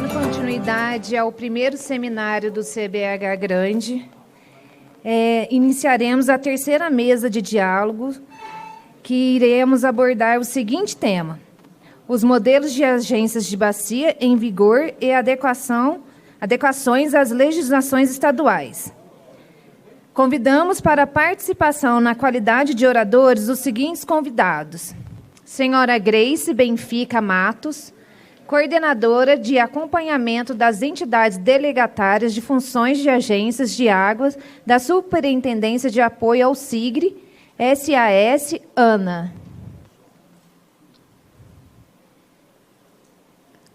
continuidade ao primeiro seminário do CBH Grande, iniciaremos a terceira mesa de diálogo, que iremos abordar o seguinte tema: os modelos de agências de bacia em vigor e adequações às legislações estaduais. Convidamos para a participação na qualidade de oradores os seguintes convidados: Senhora Grace Benfica Matos, coordenadora de acompanhamento das entidades delegatárias de funções de agências de águas da Superintendência de Apoio ao SIGRE, SAS, ANA.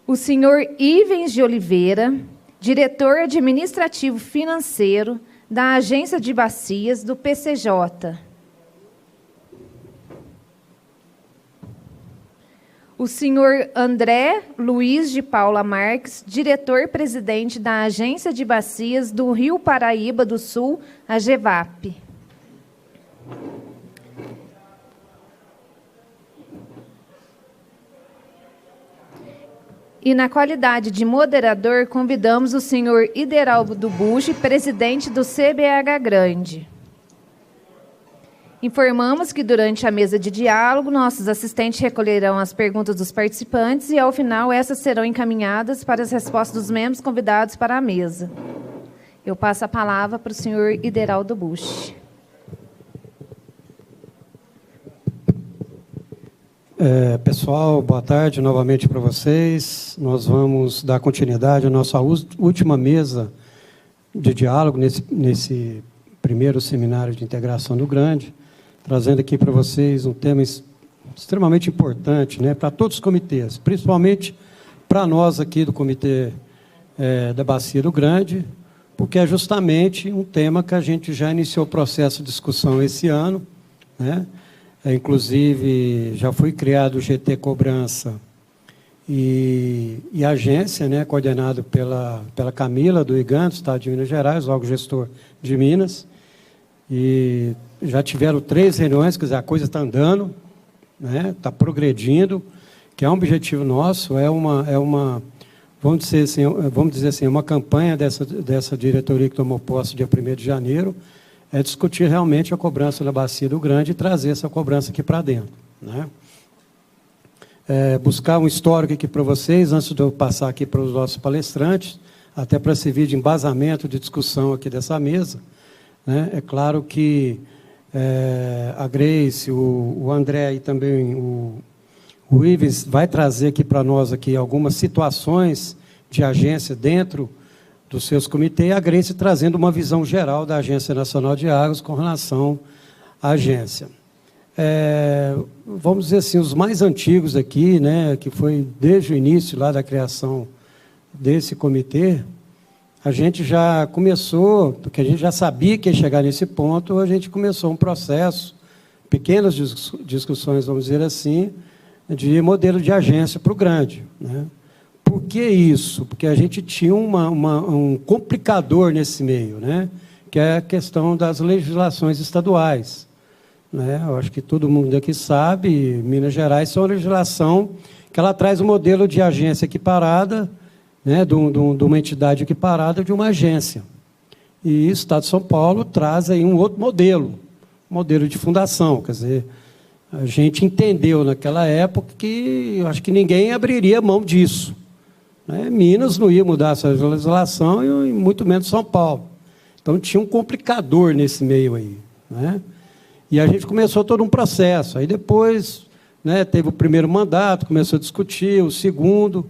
O senhor Ivens de Oliveira, diretor administrativo financeiro da Agência de Bacias do PCJ. O senhor André Luiz de Paula Marques, diretor-presidente da Agência de Bacias do Rio Paraíba do Sul, AGEVAP. E, na qualidade de moderador, convidamos o senhor Ideraldo Busch, presidente do CBH Grande. Informamos que, durante a mesa de diálogo, nossos assistentes recolherão as perguntas dos participantes e, ao final, essas serão encaminhadas para as respostas dos membros convidados para a mesa. Eu passo a palavra para o senhor Ideraldo Busch. Pessoal, boa tarde novamente para vocês. Nós vamos dar continuidade à nossa última mesa de diálogo nesse primeiro seminário de integração do Grande, trazendo aqui para vocês um tema extremamente importante, né, para todos os comitês, principalmente para nós aqui do Comitê da Bacia do Grande, porque é justamente um tema que a gente já iniciou o processo de discussão esse ano, né? Inclusive, já foi criado o GT Cobrança e a agência, né, coordenado pela Camila, do IGAN, do Estado de Minas Gerais, órgão gestor de Minas, e já tiveram 3 reuniões, quer dizer, a coisa está andando, né, está progredindo, que é um objetivo nosso, vamos dizer assim, uma campanha dessa diretoria que tomou posse dia 1º de janeiro, é discutir realmente a cobrança da Bacia do Grande e trazer essa cobrança aqui para dentro, né? Buscar um histórico aqui para vocês, antes de eu passar aqui para os nossos palestrantes, até para servir de embasamento de discussão aqui dessa mesa, né? É claro que a Grace, o André e também o Ives vai trazer aqui para nós aqui algumas situações de agência dentro dos seus comitês, e a Grace trazendo uma visão geral da Agência Nacional de Águas com relação à agência. Vamos dizer assim, os mais antigos aqui, né, que foi desde o início lá da criação desse comitê, a gente já começou, porque a gente já sabia que ia chegar nesse ponto, a gente começou um processo, pequenas discussões, vamos dizer assim, de modelo de agência para o Grande, né? Por que isso? Porque a gente tinha um complicador nesse meio, né? Que é a questão das legislações estaduais, né? Eu acho que todo mundo aqui sabe, Minas Gerais é uma legislação que ela traz um modelo de agência equiparada, né? de uma entidade equiparada de uma agência. E o Estado de São Paulo traz aí um outro modelo de fundação, quer dizer, a gente entendeu naquela época que eu acho que ninguém abriria mão disso. Minas não ia mudar essa legislação e muito menos São Paulo. Então, tinha um complicador nesse meio aí, né? E a gente começou todo um processo. Aí depois, né, teve o primeiro mandato, começou a discutir, o segundo,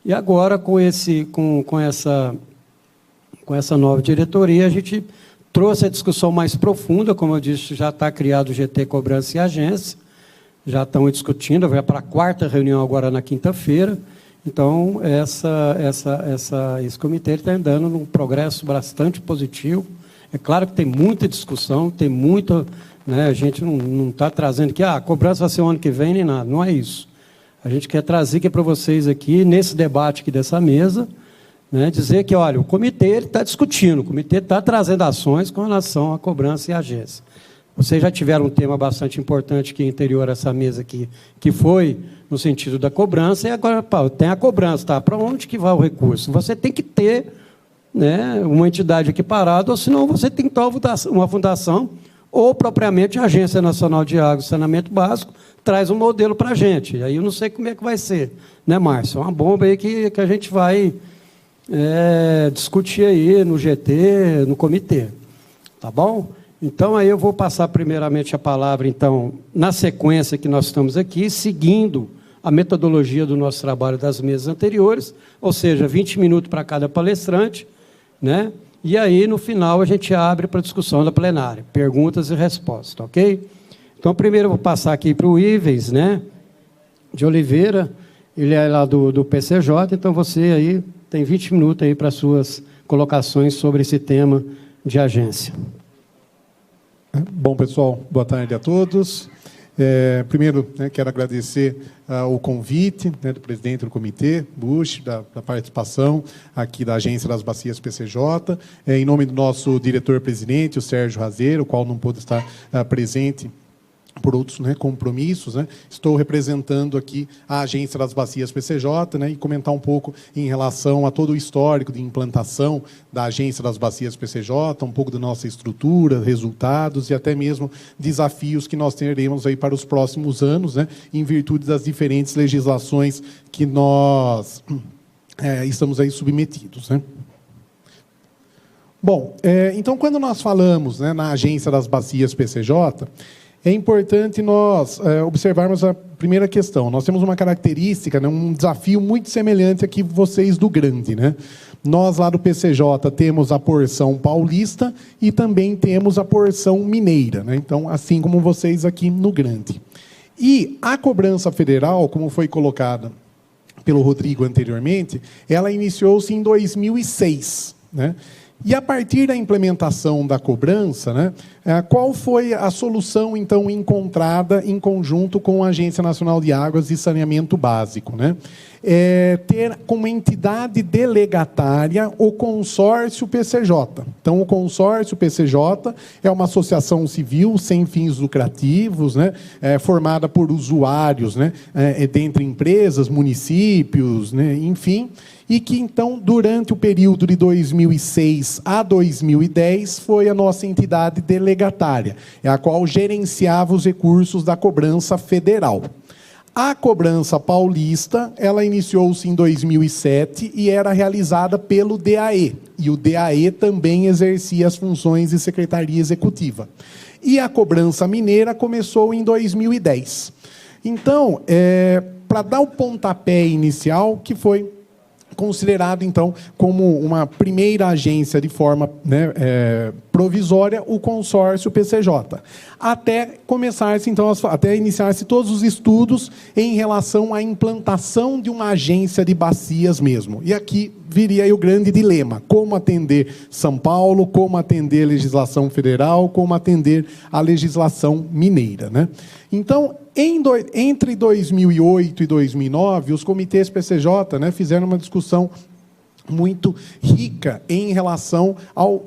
e agora com essa nova diretoria, a gente trouxe a discussão mais profunda, como eu disse, já está criado o GT Cobrança e Agência, já estão discutindo, vai para a 4ª reunião agora na quinta-feira. Então, esse comitê está andando num progresso bastante positivo. É claro que tem muita discussão, tem muita... Né, a gente não está trazendo que a cobrança vai ser o ano que vem, nem nada. Não é isso. A gente quer trazer aqui para vocês, aqui, nesse debate aqui dessa mesa, né, dizer que, olha, o comitê está discutindo, o comitê está trazendo ações com relação à cobrança e à agência. Vocês já tiveram um tema bastante importante aqui anterior a essa mesa aqui, que foi no sentido da cobrança, e agora, Paulo, tem a cobrança, tá? Para onde que vai o recurso? Você tem que ter, né, uma entidade equiparada, ou senão você tem que ter uma fundação, ou propriamente a Agência Nacional de Água e Saneamento Básico traz um modelo para a gente. Aí eu não sei como é que vai ser, né, Márcio? É uma bomba aí que a gente vai discutir aí no GT, no comitê. Tá bom? Então, aí eu vou passar primeiramente a palavra, então, na sequência que nós estamos aqui, seguindo a metodologia do nosso trabalho das mesas anteriores, ou seja, 20 minutos para cada palestrante, né? E aí, no final, a gente abre para discussão da plenária, perguntas e respostas, ok? Então, primeiro eu vou passar aqui para o Ivens, né, de Oliveira, ele é lá do PCJ, então você aí tem 20 minutos aí para suas colocações sobre esse tema de agência. Bom, pessoal, boa tarde a todos. Primeiro, né, quero agradecer o convite, né, do presidente do comitê, Bush, da participação aqui da Agência das Bacias PCJ, em nome do nosso diretor-presidente, o Sérgio Razeiro, o qual não pôde estar presente por outros, né, compromissos, né? Estou representando aqui a Agência das Bacias PCJ, né, e comentar um pouco em relação a todo o histórico de implantação da Agência das Bacias PCJ, um pouco da nossa estrutura, resultados e até mesmo desafios que nós teremos aí para os próximos anos, né, em virtude das diferentes legislações que nós estamos aí submetidos, né? Bom, então, quando nós falamos, né, na Agência das Bacias PCJ, é importante nós observarmos a primeira questão. Nós temos uma característica, né, um desafio muito semelhante aqui vocês do Grande, né? Nós, lá do PCJ, temos a porção paulista e também temos a porção mineira, né? Então, assim como vocês aqui no Grande. E a cobrança federal, como foi colocada pelo Rodrigo anteriormente, ela iniciou-se em 2006, né? E, a partir da implementação da cobrança, né, qual foi a solução, então, encontrada em conjunto com a Agência Nacional de Águas e Saneamento Básico, né? Ter como entidade delegatária o consórcio PCJ. Então, o consórcio PCJ é uma associação civil sem fins lucrativos, né, formada por usuários, né, dentre empresas, municípios, né, enfim, e que, então, durante o período de 2006 a 2010, foi a nossa entidade delegatária, a qual gerenciava os recursos da cobrança federal. A cobrança paulista, ela iniciou-se em 2007 e era realizada pelo DAE. E o DAE também exercia as funções de secretaria executiva. E a cobrança mineira começou em 2010. Então, para dar o pontapé inicial, que foi considerado, então, como uma primeira agência de forma, né, provisória, o consórcio PCJ. Até começar-se, então, até iniciar-se todos os estudos em relação à implantação de uma agência de bacias mesmo. E aqui viria aí o grande dilema: como atender São Paulo, como atender a legislação federal, como atender a legislação mineira, né? Então, entre 2008 e 2009, os comitês PCJ, né, fizeram uma discussão muito rica em relação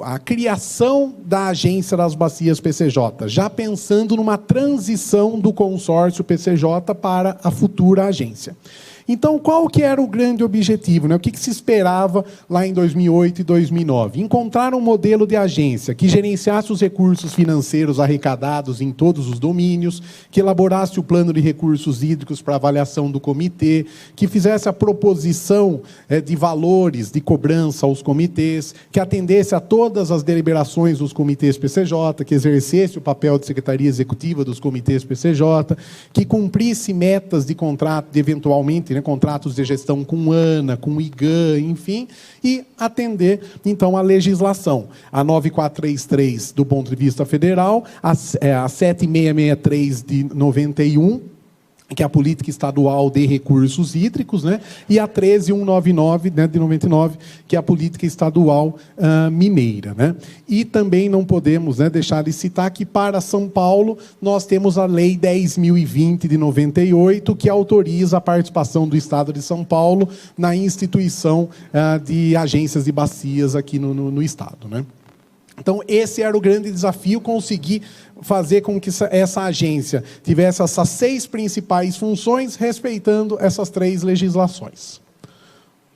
à criação da Agência das Bacias PCJ, já pensando numa transição do consórcio PCJ para a futura agência. Então, qual que era o grande objetivo, né? O que se esperava lá em 2008 e 2009? Encontrar um modelo de agência que gerenciasse os recursos financeiros arrecadados em todos os domínios, que elaborasse o plano de recursos hídricos para avaliação do comitê, que fizesse a proposição de valores de cobrança aos comitês, que atendesse a todas as deliberações dos comitês PCJ, que exercesse o papel de secretaria executiva dos comitês PCJ, que cumprisse metas de contrato, eventualmente, né, contratos de gestão com ANA, com IGAN, enfim, e atender, então, a legislação. A 9433, do ponto de vista federal, a 7663 de 91, que é a política estadual de recursos hídricos, né? E a 13199, né, de 99, que é a política estadual mineira, né? E também não podemos, né, deixar de citar que, para São Paulo, nós temos a Lei 10.020, de 98, que autoriza a participação do Estado de São Paulo na instituição de agências de bacias aqui no Estado, né? Então, esse era o grande desafio, conseguir fazer com que essa agência tivesse essas 6 principais funções, respeitando essas 3 legislações.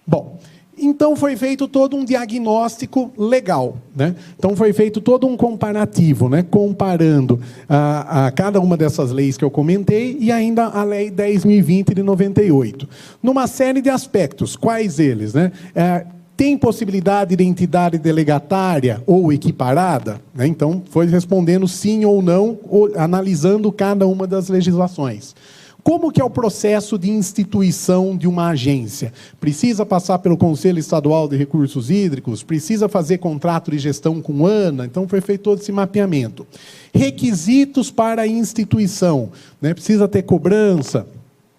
Bom, então foi feito todo um diagnóstico legal, né? Então foi feito todo um comparativo, né? Comparando a cada uma dessas leis que eu comentei e ainda a Lei 10.020 de 98. Numa série de aspectos, quais eles, né? Tem possibilidade de entidade delegatária ou equiparada? Né? Então, foi respondendo sim ou não, analisando cada uma das legislações. Como que é o processo de instituição de uma agência? Precisa passar pelo Conselho Estadual de Recursos Hídricos? Precisa fazer contrato de gestão com o ANA? Então, foi feito todo esse mapeamento. Requisitos para a instituição. Né? Precisa ter cobrança.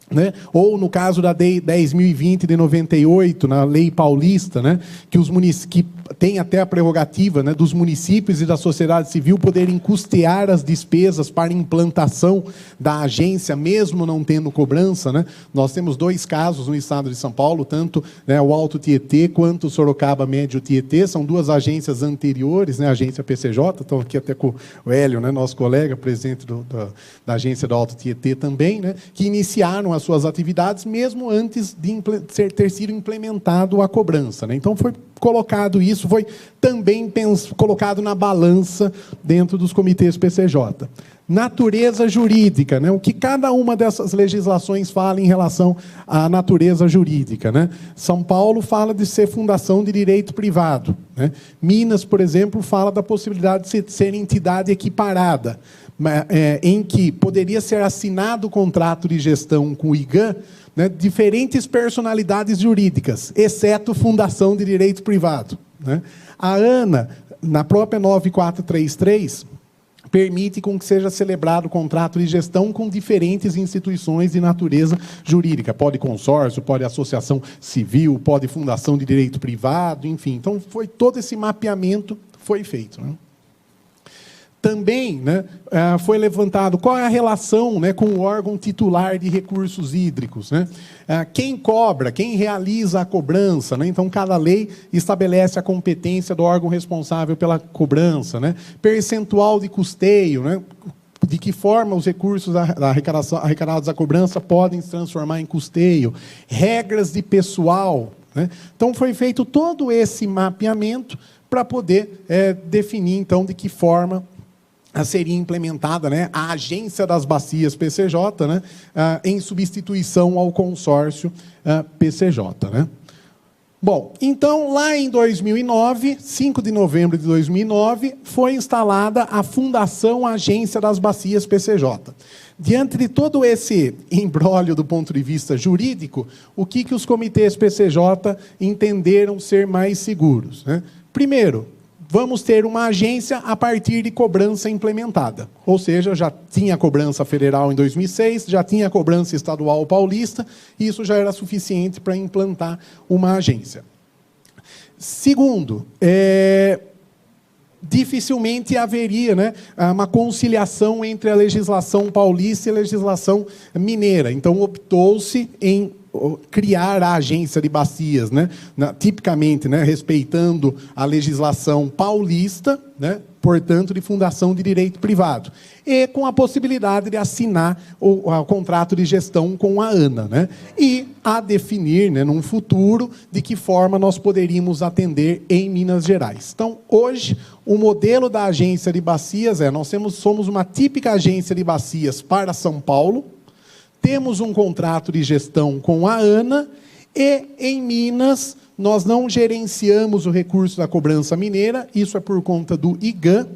Né? Ou, no caso da Lei 10.020 de 98, na Lei Paulista, né? Que os municípios tem até a prerrogativa, né, dos municípios e da sociedade civil poderem custear as despesas para implantação da agência, mesmo não tendo cobrança. Né? Nós temos 2 casos no estado de São Paulo, tanto, né, o Alto Tietê quanto o Sorocaba Médio Tietê, são 2 agências anteriores, né, a agência PCJ, estão aqui até com o Hélio, né, nosso colega, presidente da agência do Alto Tietê também, né, que iniciaram as suas atividades mesmo antes de ter sido implementado a cobrança. Né? Então, foi colocado isso, foi também colocado na balança dentro dos comitês PCJ. Natureza jurídica, né? O que cada uma dessas legislações fala em relação à natureza jurídica. Né? São Paulo fala de ser fundação de direito privado. Né? Minas, por exemplo, fala da possibilidade de ser entidade equiparada, em que poderia ser assinado o contrato de gestão com o IGAN, né, diferentes personalidades jurídicas, exceto fundação de direito privado. Né? A ANA, na própria 9433, permite com que seja celebrado o contrato de gestão com diferentes instituições de natureza jurídica. Pode consórcio, pode associação civil, pode fundação de direito privado, enfim. Então, foi todo esse mapeamento foi feito. Né? Também, né, foi levantado qual é a relação, né, com o órgão titular de recursos hídricos. Né? Quem cobra, quem realiza a cobrança. Né? Então, cada lei estabelece a competência do órgão responsável pela cobrança. Né? Percentual de custeio, né? De que forma os recursos arrecadados à cobrança podem se transformar em custeio. Regras de pessoal. Né? Então, foi feito todo esse mapeamento para poder definir, então, de que forma seria implementada, né, a Agência das Bacias PCJ, né, em substituição ao consórcio PCJ. Né? Bom, então, lá em 2009, 5 de novembro de 2009, foi instalada a Fundação Agência das Bacias PCJ. Diante de todo esse imbróglio do ponto de vista jurídico, o que os comitês PCJ entenderam ser mais seguros? Né? Primeiro, vamos ter uma agência a partir de cobrança implementada. Ou seja, já tinha cobrança federal em 2006, já tinha cobrança estadual paulista, e isso já era suficiente para implantar uma agência. Segundo, dificilmente haveria, né, uma conciliação entre a legislação paulista e a legislação mineira. Então, optou-se em criar a agência de bacias, né? Tipicamente, né, respeitando a legislação paulista, né, portanto, de fundação de direito privado, e com a possibilidade de assinar o contrato de gestão com a ANA, né, e a definir, né, num futuro, de que forma nós poderíamos atender em Minas Gerais. Então, hoje, o modelo da agência de bacias nós somos uma típica agência de bacias para São Paulo, temos um contrato de gestão com a ANA e, em Minas, nós não gerenciamos o recurso da cobrança mineira, isso é por conta do IGAN,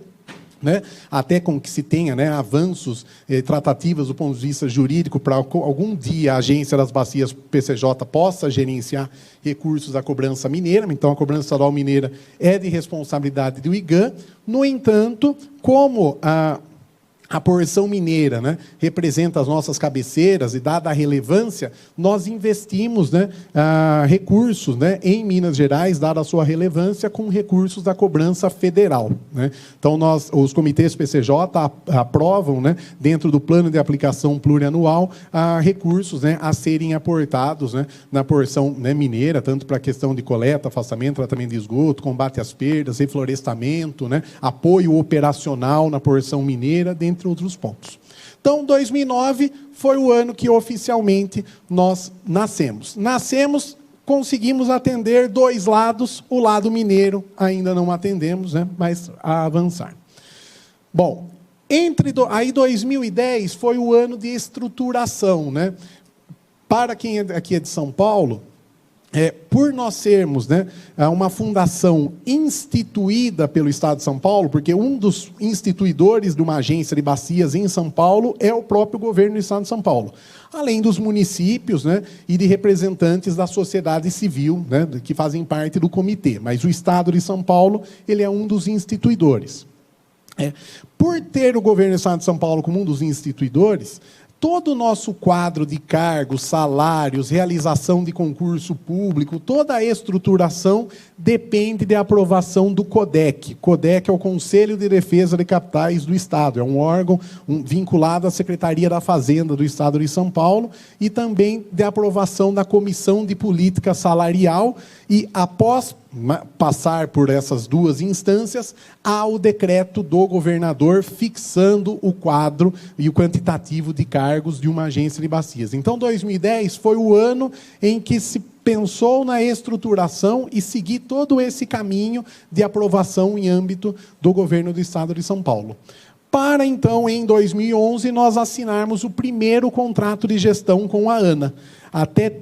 né? Até com que se tenha, né, avanços, tratativas do ponto de vista jurídico, para algum dia a Agência das Bacias PCJ possa gerenciar recursos da cobrança mineira. Então, a cobrança estadual mineira é de responsabilidade do IGAN. No entanto, como a porção mineira, né, representa as nossas cabeceiras e, dada a relevância, nós investimos, né, recursos, né, em Minas Gerais, dada a sua relevância, com recursos da cobrança federal, né. Então, os comitês PCJ aprovam, né, dentro do plano de aplicação plurianual, recursos, né, a serem aportados, né, na porção, né, mineira, tanto para a questão de coleta, afastamento, tratamento de esgoto, combate às perdas, reflorestamento, né, apoio operacional na porção mineira, dentre outros pontos. Então, 2009 foi o ano que oficialmente nós nascemos. Conseguimos atender 2 lados, o lado mineiro ainda não atendemos, né, mas a avançar. Bom, aí 2010 foi o ano de estruturação, né? Para quem aqui é de São Paulo, por nós sermos, né, uma fundação instituída pelo Estado de São Paulo, porque um dos instituidores de uma agência de bacias em São Paulo é o próprio governo do Estado de São Paulo, além dos municípios, né, e de representantes da sociedade civil, né, que fazem parte do comitê. Mas o Estado de São Paulo, ele é um dos instituidores. Por ter o governo do Estado de São Paulo como um dos instituidores, todo o nosso quadro de cargos, salários, realização de concurso público, toda a estruturação depende da aprovação do CODEC. CODEC é o Conselho de Defesa de Capitais do Estado. É um órgão vinculado à Secretaria da Fazenda do Estado de São Paulo e também de aprovação da Comissão de Política Salarial. E, após passar por essas 2 instâncias, há o decreto do governador fixando o quadro e o quantitativo de cargos de uma agência de bacias. Então, 2010 foi o ano em que se pensou na estruturação e seguir todo esse caminho de aprovação em âmbito do governo do Estado de São Paulo. Para, então, em 2011, nós assinarmos o primeiro contrato de gestão com a ANA. Até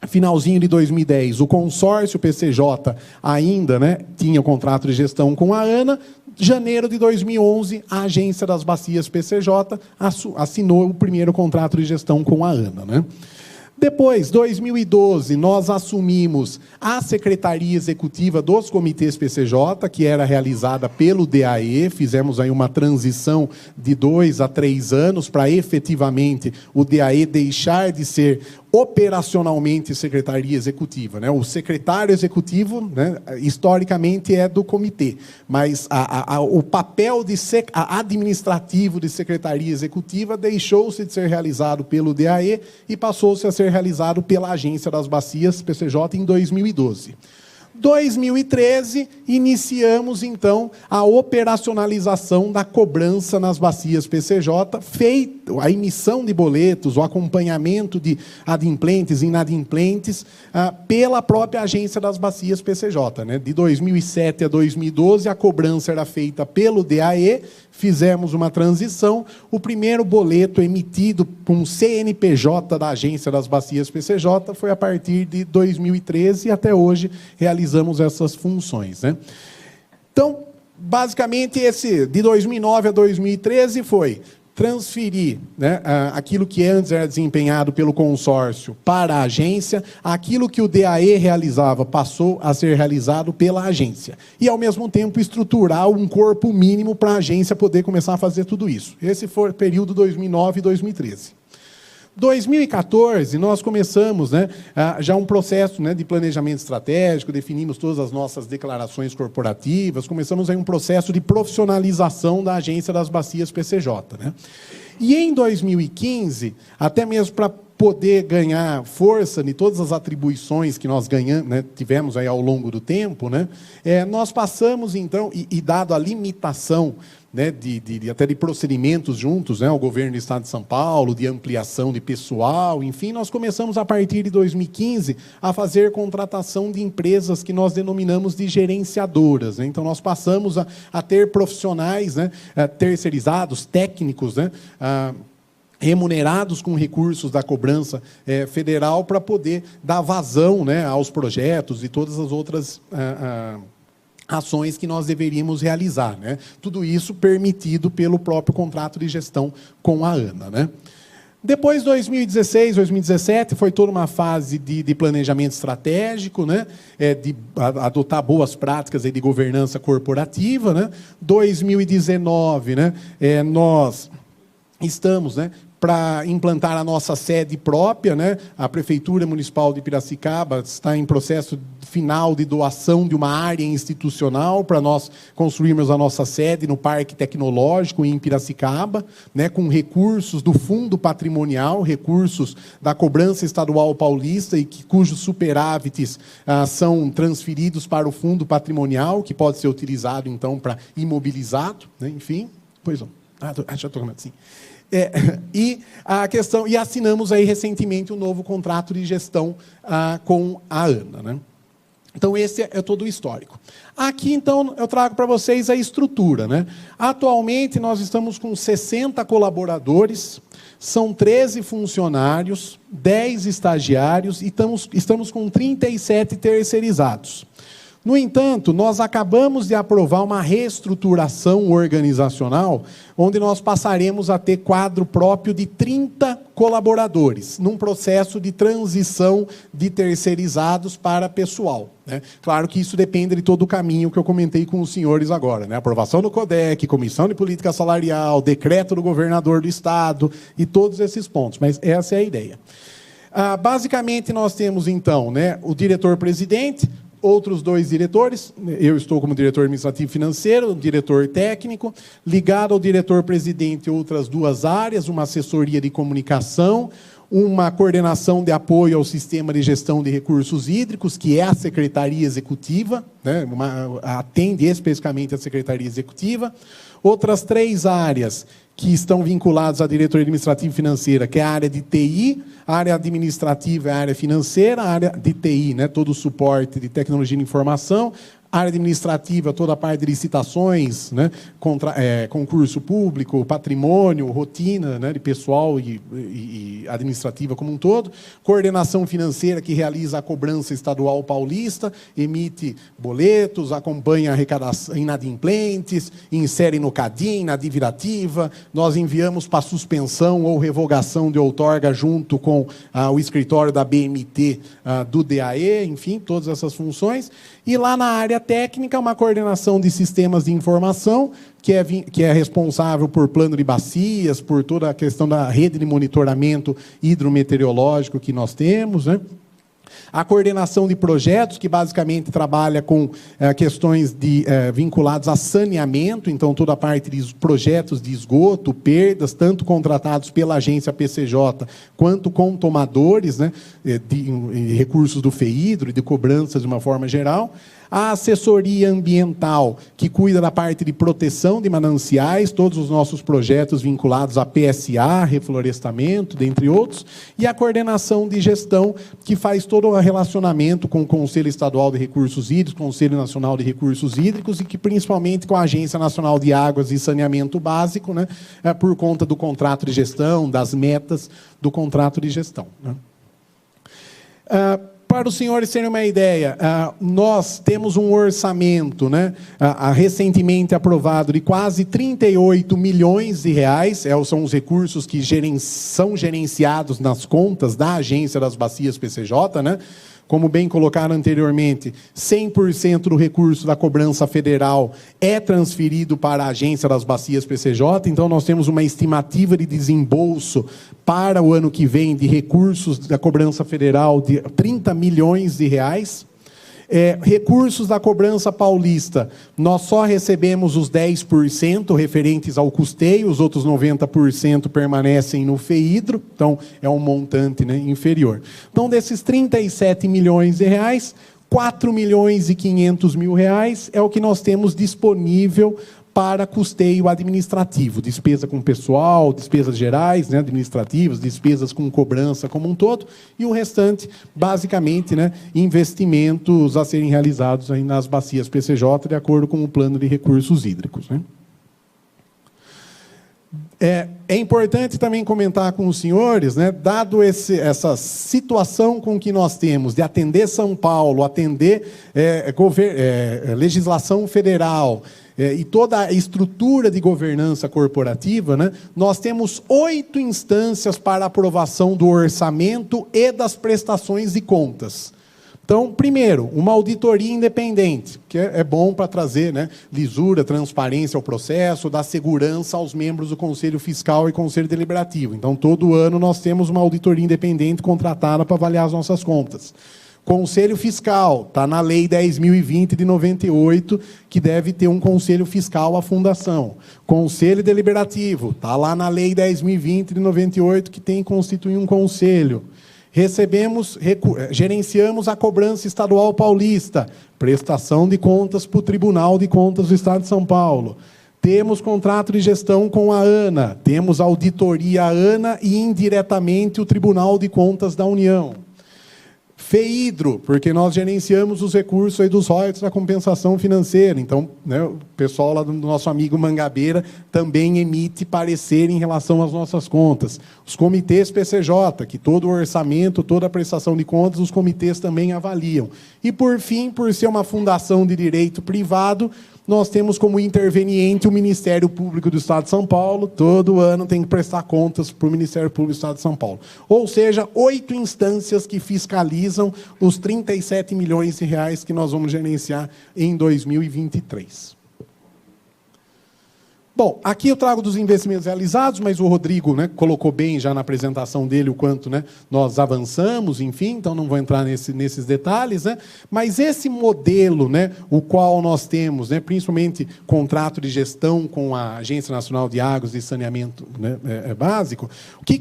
finalzinho de 2010, o consórcio PCJ ainda, né, tinha o contrato de gestão com a ANA. Janeiro de 2011, a Agência das Bacias PCJ assinou o primeiro contrato de gestão com a ANA, né? Depois, 2012, nós assumimos a Secretaria Executiva dos Comitês PCJ, que era realizada pelo DAE, fizemos aí uma transição de 2 a 3 anos para efetivamente o DAE deixar de ser operacionalmente Secretaria Executiva, né? O secretário executivo, né, historicamente é do comitê, mas o papel administrativo de Secretaria Executiva deixou-se de ser realizado pelo DAE e passou-se a ser realizado pela Agência das Bacias PCJ em 2012. 2013, iniciamos, então, a operacionalização da cobrança nas bacias PCJ, feito a emissão de boletos, o acompanhamento de adimplentes e inadimplentes pela própria Agência das Bacias PCJ, né? De 2007 a 2012, a cobrança era feita pelo DAE, fizemos uma transição. O primeiro boleto emitido com CNPJ da Agência das Bacias PCJ foi a partir de 2013 e até hoje realizamos essas funções, né? Então, basicamente, de 2009 a 2013 foi transferir, né, aquilo que antes era desempenhado pelo consórcio para a agência, aquilo que o DAE realizava passou a ser realizado pela agência. E, ao mesmo tempo, estruturar um corpo mínimo para a agência poder começar a fazer tudo isso. Esse foi o período 2009 e 2013. 2014, nós começamos, né, já um processo, né, de planejamento estratégico, definimos todas as nossas declarações corporativas, começamos aí um processo de profissionalização da Agência das Bacias PCJ, né? E em 2015, até mesmo para poder ganhar força de todas as atribuições que nós ganhamos, né, tivemos aí ao longo do tempo, né, nós passamos, então, e dado a limitação, né, até de procedimentos juntos, né, ao governo do Estado de São Paulo, de ampliação de pessoal, enfim, nós começamos, a partir de 2015, a fazer contratação de empresas que nós denominamos de gerenciadoras, né? Então, nós passamos a ter profissionais, né, terceirizados, técnicos, né, remunerados com recursos da cobrança federal para poder dar vazão, né, aos projetos e todas as outras ações que nós deveríamos realizar, né? Tudo isso permitido pelo próprio contrato de gestão com a ANA, né? Depois, 2016, 2017, foi toda uma fase de planejamento estratégico, né? De adotar boas práticas de governança corporativa. Né? 2019, né? Nós estamos, né, para implantar a nossa sede própria, né? A Prefeitura Municipal de Piracicaba está em processo final de doação de uma área institucional para nós construirmos a nossa sede no Parque Tecnológico em Piracicaba, né? Com recursos do Fundo Patrimonial, recursos da cobrança estadual paulista e cujos superávites são transferidos para o Fundo Patrimonial, que pode ser utilizado, então, para imobilizado, né? Enfim, pois não. Já estou assim. E a questão, e assinamos aí recentemente um novo contrato de gestão com a ANA, né? Então, esse é todo o histórico. Aqui, então, eu trago para vocês a estrutura, né? Atualmente, nós estamos com 60 colaboradores, são 13 funcionários, 10 estagiários e estamos com 37 terceirizados. No entanto, nós acabamos de aprovar uma reestruturação organizacional, onde nós passaremos a ter quadro próprio de 30 colaboradores, num processo de transição de terceirizados para pessoal, né? Claro que isso depende de todo o caminho que eu comentei com os senhores agora, né? Aprovação do CODEC, Comissão de Política Salarial, decreto do governador do Estado e todos esses pontos, mas essa é a ideia. Basicamente, nós temos, então, né, o diretor-presidente, outros 2 diretores, eu estou como diretor administrativo financeiro, diretor técnico, ligado ao diretor-presidente outras 2 áreas, uma assessoria de comunicação, uma coordenação de apoio ao sistema de gestão de recursos hídricos, que é a Secretaria Executiva, né, atende especificamente a Secretaria Executiva, outras 3 áreas que estão vinculadas à diretoria administrativa e financeira, que é a área de TI, a área administrativa é a área financeira, a área de TI, né, todo o suporte de tecnologia de informação, a área administrativa, toda a parte de licitações, né, concurso público, patrimônio, rotina, né, de pessoal e administrativa como um todo, coordenação financeira, que realiza a cobrança estadual paulista, emite boletos, acompanha a arrecadação inadimplentes, insere no CADIM, na divirativa, nós enviamos para suspensão ou revogação de outorga junto com o escritório da BMT do DAE, enfim, todas essas funções. E lá na área técnica, uma coordenação de sistemas de informação, que é responsável por plano de bacias, por toda a questão da rede de monitoramento hidrometeorológico que nós temos, né? A coordenação de projetos, que basicamente trabalha com questões vinculadas a saneamento, então toda a parte de projetos de esgoto, perdas, tanto contratados pela agência PCJ, quanto com tomadores, né, de recursos do FEIDRO e de cobranças de uma forma geral. A assessoria ambiental, que cuida da parte de proteção de mananciais, todos os nossos projetos vinculados a PSA, reflorestamento, dentre outros, e a coordenação de gestão, que faz todo o relacionamento com o Conselho Estadual de Recursos Hídricos, Conselho Nacional de Recursos Hídricos, e que principalmente com a Agência Nacional de Águas e Saneamento Básico, né, por conta do contrato de gestão, das metas do contrato de gestão, né. Para os senhores terem uma ideia, nós temos um orçamento, né, recentemente aprovado de quase 38 milhões de reais, são os recursos que são gerenciados nas contas da Agência das Bacias PCJ, né? Como bem colocaram anteriormente, 100% do recurso da cobrança federal é transferido para a Agência das Bacias PCJ, então nós temos uma estimativa de desembolso para o ano que vem de recursos da cobrança federal de 30 milhões de reais. Recursos da cobrança paulista, nós só recebemos os 10% referentes ao custeio, os outros 90% permanecem no FEIDRO, então é um montante, né, inferior. Então, desses 37 milhões de reais, 4 milhões e 500 mil reais é o que nós temos disponível para custeio administrativo, despesa com pessoal, despesas gerais, né, administrativas, despesas com cobrança como um todo, e o restante, basicamente, né, investimentos a serem realizados aí nas bacias PCJ, de acordo com o plano de recursos hídricos, né. É importante também comentar com os senhores, né, dado essa situação com que nós temos de atender São Paulo, atender legislação federal, e toda a estrutura de governança corporativa, né, nós temos 8 instâncias para aprovação do orçamento e das prestações de contas. Então, primeiro, uma auditoria independente, que é bom para trazer, né, lisura, transparência ao processo, dar segurança aos membros do Conselho Fiscal e Conselho Deliberativo. Então, todo ano nós temos uma auditoria independente contratada para avaliar as nossas contas. Conselho Fiscal, está na Lei 10.020 de 98, que deve ter um Conselho Fiscal à Fundação. Conselho Deliberativo, está lá na Lei 10.020 de 98, que tem que constituir um conselho. Gerenciamos a cobrança estadual paulista, prestação de contas para o Tribunal de Contas do Estado de São Paulo. Temos contrato de gestão com a ANA, temos auditoria ANA e, indiretamente, o Tribunal de Contas da União. FEIDRO, porque nós gerenciamos os recursos aí dos royalties da compensação financeira. Então, né, o pessoal lá do nosso amigo Mangabeira também emite parecer em relação às nossas contas. Os comitês PCJ, que todo o orçamento, toda a prestação de contas, os comitês também avaliam. E, por fim, por ser uma fundação de direito privado, nós temos como interveniente o Ministério Público do Estado de São Paulo. Todo ano tem que prestar contas para o Ministério Público do Estado de São Paulo. Ou seja, 8 instâncias que fiscalizam os 37 milhões de reais que nós vamos gerenciar em 2023. Bom, aqui eu trago dos investimentos realizados, mas o Rodrigo, né, colocou bem já na apresentação dele o quanto, né, nós avançamos, enfim, então não vou entrar nesses detalhes, né, mas esse modelo, né, o qual nós temos, né, principalmente contrato de gestão com a Agência Nacional de Águas e Saneamento, né, básico, o que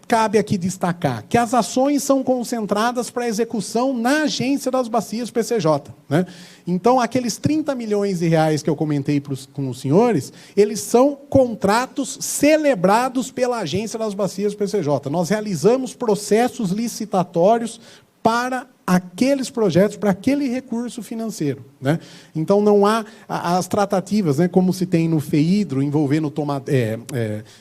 cabe aqui destacar? Que as ações são concentradas para execução na Agência das Bacias PCJ. Né? Então, aqueles 30 milhões de reais que eu comentei com os senhores, eles são contratos celebrados pela Agência das Bacias PCJ. Nós realizamos processos licitatórios para aqueles projetos, para aquele recurso financeiro. Né? Então, não há as tratativas, né, como se tem no FEIDRO, envolvendo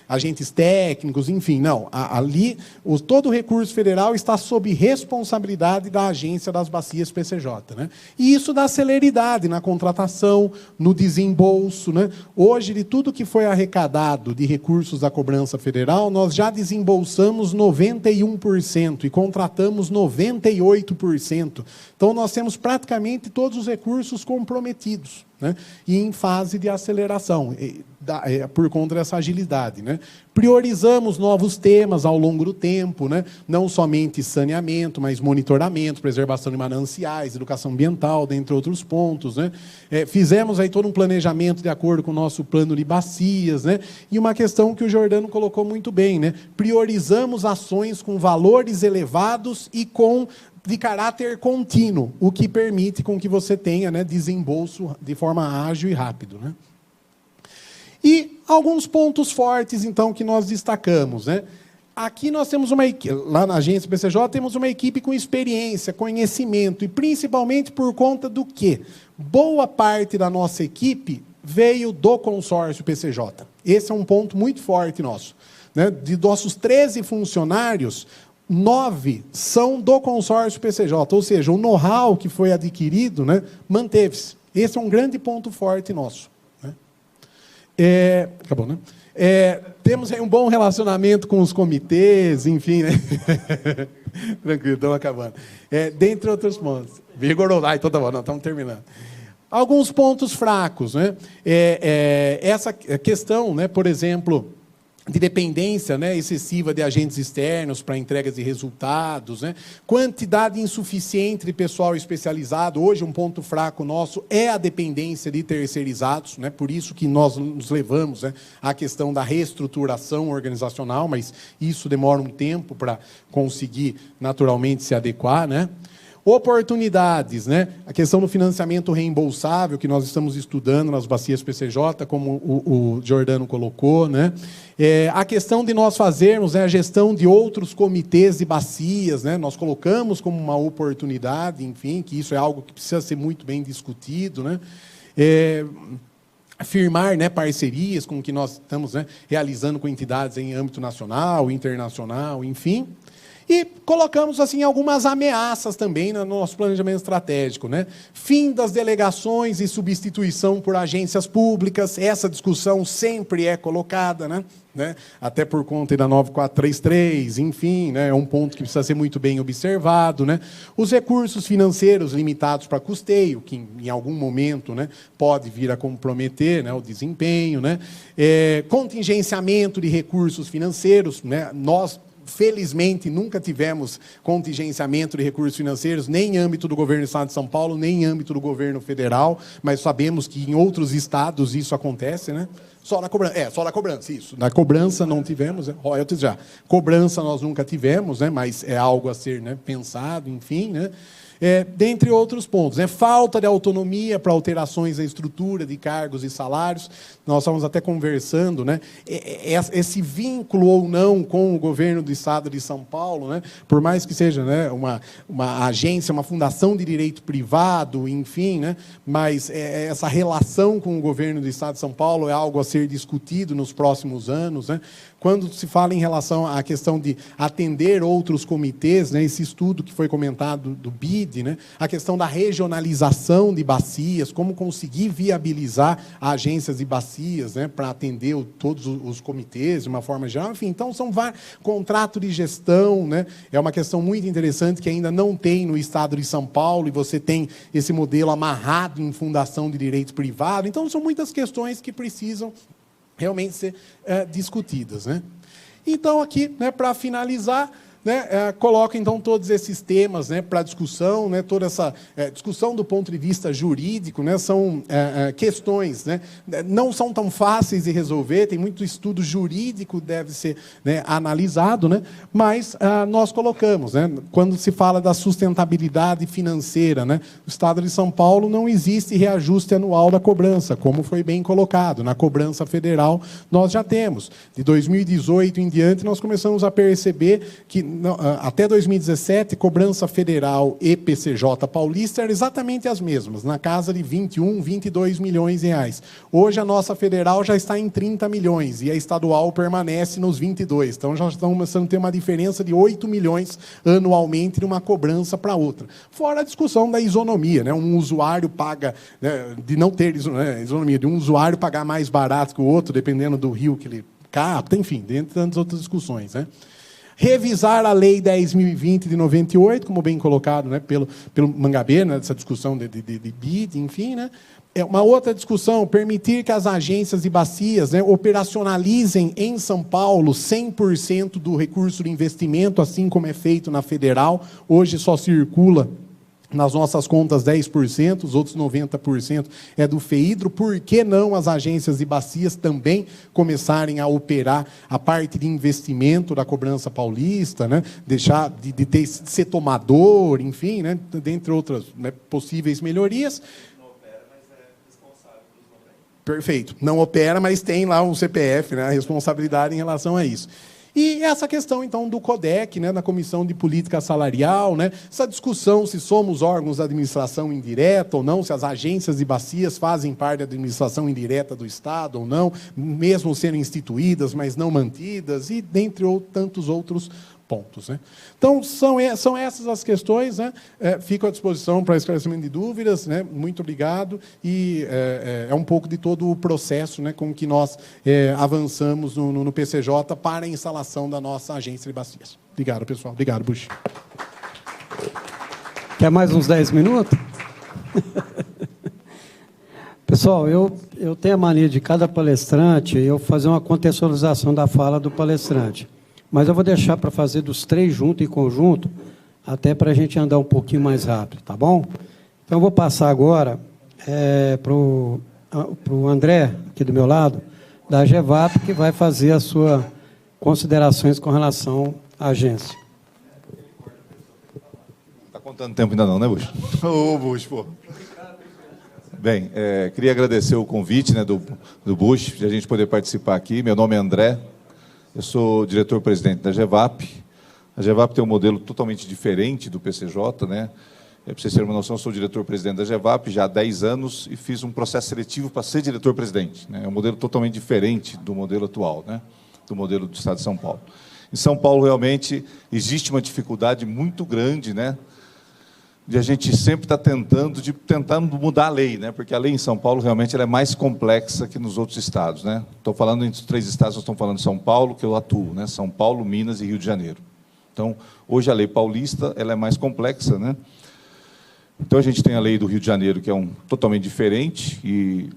agentes técnicos, enfim, não. Ali, todo o recurso federal está sob responsabilidade da Agência das Bacias PCJ. Né? E isso dá celeridade na contratação, no desembolso. Né? Hoje, de tudo que foi arrecadado de recursos da cobrança federal, nós já desembolsamos 91% e contratamos 98%. Então, nós temos praticamente todos os recursos comprometidos, né? E em fase de aceleração, por conta dessa agilidade. Né? Priorizamos novos temas ao longo do tempo, né? Não somente saneamento, mas monitoramento, preservação de mananciais, educação ambiental, dentre outros pontos. Né? Fizemos aí todo um planejamento de acordo com o nosso plano de bacias. Né? E uma questão que o Jordano colocou muito bem, né? Priorizamos ações com valores elevados e de caráter contínuo, o que permite com que você tenha, né, desembolso de forma ágil e rápido. Né? E alguns pontos fortes, então, que nós destacamos. Né? Aqui nós temos uma equipe, lá na agência PCJ, temos uma equipe com experiência, conhecimento, e principalmente por conta do quê? Boa parte da nossa equipe veio do consórcio PCJ. Esse é um ponto muito forte nosso. Né? De nossos 13 funcionários, 9 são do consórcio PCJ, ou seja, o know-how que foi adquirido, né, manteve-se. Esse é um grande ponto forte nosso. Né? Acabou, né? Temos aí um bom relacionamento com os comitês, enfim, né? Tranquilo, estamos acabando. Dentre outros pontos. Vigoroso. Então tá bom, não, estamos terminando. Alguns pontos fracos, né? Essa questão, né, por exemplo, de dependência, né, excessiva de agentes externos para entregas de resultados, né? Quantidade insuficiente de pessoal especializado. Hoje, um ponto fraco nosso é a dependência de terceirizados, né? Por isso que nós nos levamos, né, à questão da reestruturação organizacional, mas isso demora um tempo para conseguir naturalmente se adequar. Né? Oportunidades, né? A questão do financiamento reembolsável, que nós estamos estudando nas bacias PCJ, como o Jordano colocou. Né? A questão de nós fazermos, né, a gestão de outros comitês de bacias, né? Nós colocamos como uma oportunidade, enfim, que isso é algo que precisa ser muito bem discutido. Né? Firmar, né, parcerias com o que nós estamos, né, realizando com entidades em âmbito nacional, internacional, enfim. E colocamos assim algumas ameaças também no nosso planejamento estratégico, né? Fim das delegações e substituição por agências públicas, essa discussão sempre é colocada, né? Até por conta da 9433, enfim, né? É um ponto que precisa ser muito bem observado, né? Os recursos financeiros limitados para custeio, que em algum momento, né, pode vir a comprometer, né, o desempenho, né? Contingenciamento de recursos financeiros, né? Nós, felizmente, nunca tivemos contingenciamento de recursos financeiros, nem em âmbito do governo do Estado de São Paulo, nem em âmbito do governo federal, mas sabemos que em outros estados isso acontece, né? Só na cobrança. Só na cobrança, isso. Na cobrança não tivemos, royalties já. Cobrança nós nunca tivemos, né? Mas é algo a ser, né, pensado, enfim, né? Dentre outros pontos, né? Falta de autonomia para alterações na estrutura de cargos e salários. Nós estamos até conversando, né? Esse vínculo ou não com o governo do Estado de São Paulo, né? Por mais que seja, né, uma agência, uma fundação de direito privado, enfim, né? Mas essa relação com o governo do Estado de São Paulo é algo a ser discutido nos próximos anos, né? Quando se fala em relação à questão de atender outros comitês, né, esse estudo que foi comentado do BID, né, a questão da regionalização de bacias, como conseguir viabilizar agências de bacias, né, para atender todos os comitês de uma forma geral, enfim, então são vários contrato de gestão, né, é uma questão muito interessante que ainda não tem no Estado de São Paulo, e você tem esse modelo amarrado em fundação de direito privado, então são muitas questões que precisam realmente ser discutidas, né? Então, aqui, né, para finalizar, né, coloca, então, todos esses temas, né, para discussão, né, toda essa discussão do ponto de vista jurídico, né, são questões, né, não são tão fáceis de resolver, tem muito estudo jurídico que deve ser, né, analisado, né, mas nós colocamos, né, quando se fala da sustentabilidade financeira, né, no Estado de São Paulo não existe reajuste anual da cobrança, como foi bem colocado. Na cobrança federal nós já temos. De 2018 em diante, nós começamos a perceber que até 2017, cobrança federal e PCJ paulista eram exatamente as mesmas, na casa de 21, 22 milhões de reais. Hoje, a nossa federal já está em 30 milhões e a estadual permanece nos 22. Então, já estamos começando a ter uma diferença de 8 milhões anualmente de uma cobrança para outra. Fora a discussão da isonomia, né? Um usuário paga, né, de não ter isonomia, de um usuário pagar mais barato que o outro, dependendo do rio que ele capta, enfim, dentre tantas outras discussões, né? Revisar a Lei 10.020 de 98, como bem colocado, né, pelo Mangabeira, né, dessa discussão de BID, enfim, né? Uma outra discussão, permitir que as agências de bacias, né, operacionalizem em São Paulo 100% do recurso de investimento, assim como é feito na federal. Hoje só circula nas nossas contas 10%, os outros 90% é do FEIDRO. Por que não as agências de bacias também começarem a operar a parte de investimento da cobrança paulista, né? Deixar de ser tomador, enfim, né? Dentre outras, né, possíveis melhorias. Não opera, mas é responsável pelos nomes. Perfeito. Não opera, mas tem lá um CPF, né? A responsabilidade em relação a isso. E essa questão, então, do CODEC, né, na Comissão de Política Salarial, né, essa discussão se somos órgãos da administração indireta ou não, se as agências de bacias fazem parte da administração indireta do Estado ou não, mesmo sendo instituídas, mas não mantidas, e dentre tantos outros pontos, né? Então, são essas as questões, né? Fico à disposição para esclarecimento de dúvidas, né? Muito obrigado. E é um pouco de todo o processo, né, com que nós avançamos no PCJ para a instalação da nossa agência de bacias. Obrigado, pessoal. Obrigado, Bush. Quer mais uns 10 minutos? Pessoal, eu tenho a mania de cada palestrante eu fazer uma contextualização da fala do palestrante. Mas eu vou deixar para fazer dos três juntos, em conjunto, até para a gente andar um pouquinho mais rápido, tá bom? Então, eu vou passar agora para o André, aqui do meu lado, da GEVAP, que vai fazer as suas considerações com relação à agência. Está contando tempo ainda não, né, Bush? Ô, Bush, pô. Bem, queria agradecer o convite, né, do Bush, de a gente poder participar aqui. Meu nome é André. Eu sou diretor-presidente da GEVAP. A GEVAP tem um modelo totalmente diferente do PCJ, né? Para vocês terem uma noção, eu sou diretor-presidente da GEVAP já há 10 anos e fiz um processo seletivo para ser diretor-presidente, né? É um modelo totalmente diferente do modelo atual, né? Do modelo do Estado de São Paulo. Em São Paulo, realmente, existe uma dificuldade muito grande, né, de a gente sempre estar tentando mudar a lei, né, porque a lei em São Paulo, realmente, ela é mais complexa que nos outros estados. Né? Estou falando entre os 3 estados, nós estamos falando de São Paulo, que eu atuo, né, São Paulo, Minas e Rio de Janeiro. Então, hoje, a lei paulista ela é mais complexa, né? Então, a gente tem a lei do Rio de Janeiro, que é totalmente diferente, e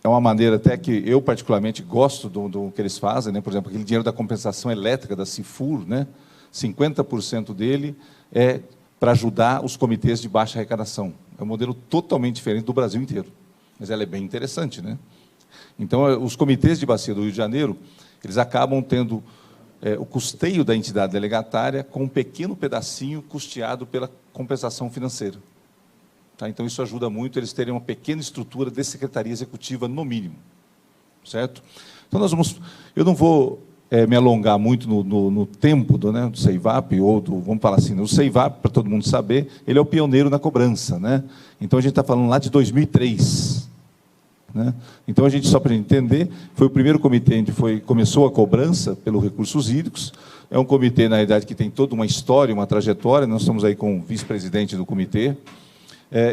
é uma maneira até que eu, particularmente, gosto do que eles fazem, né? Por exemplo, aquele dinheiro da compensação elétrica, da Cifur, né? 50% dele é para ajudar os comitês de baixa arrecadação. É um modelo totalmente diferente do Brasil inteiro, mas ela é bem interessante, né? Então, os comitês de bacia do Rio de Janeiro, eles acabam tendo o custeio da entidade delegatária com um pequeno pedacinho custeado pela compensação financeira. Tá? Então, isso ajuda muito eles terem uma pequena estrutura de secretaria executiva, no mínimo. Certo? Então, eu não vou me alongar muito no tempo do CEIVAP, ou vamos falar assim, o CEIVAP, para todo mundo saber, ele é o pioneiro na cobrança. Né? Então, a gente está falando lá de 2003. Né? Então, a gente, só para a gente entender, foi o primeiro comitê onde começou a cobrança pelos recursos hídricos. É um comitê, na realidade, que tem toda uma história, uma trajetória. Nós estamos aí com o vice-presidente do comitê.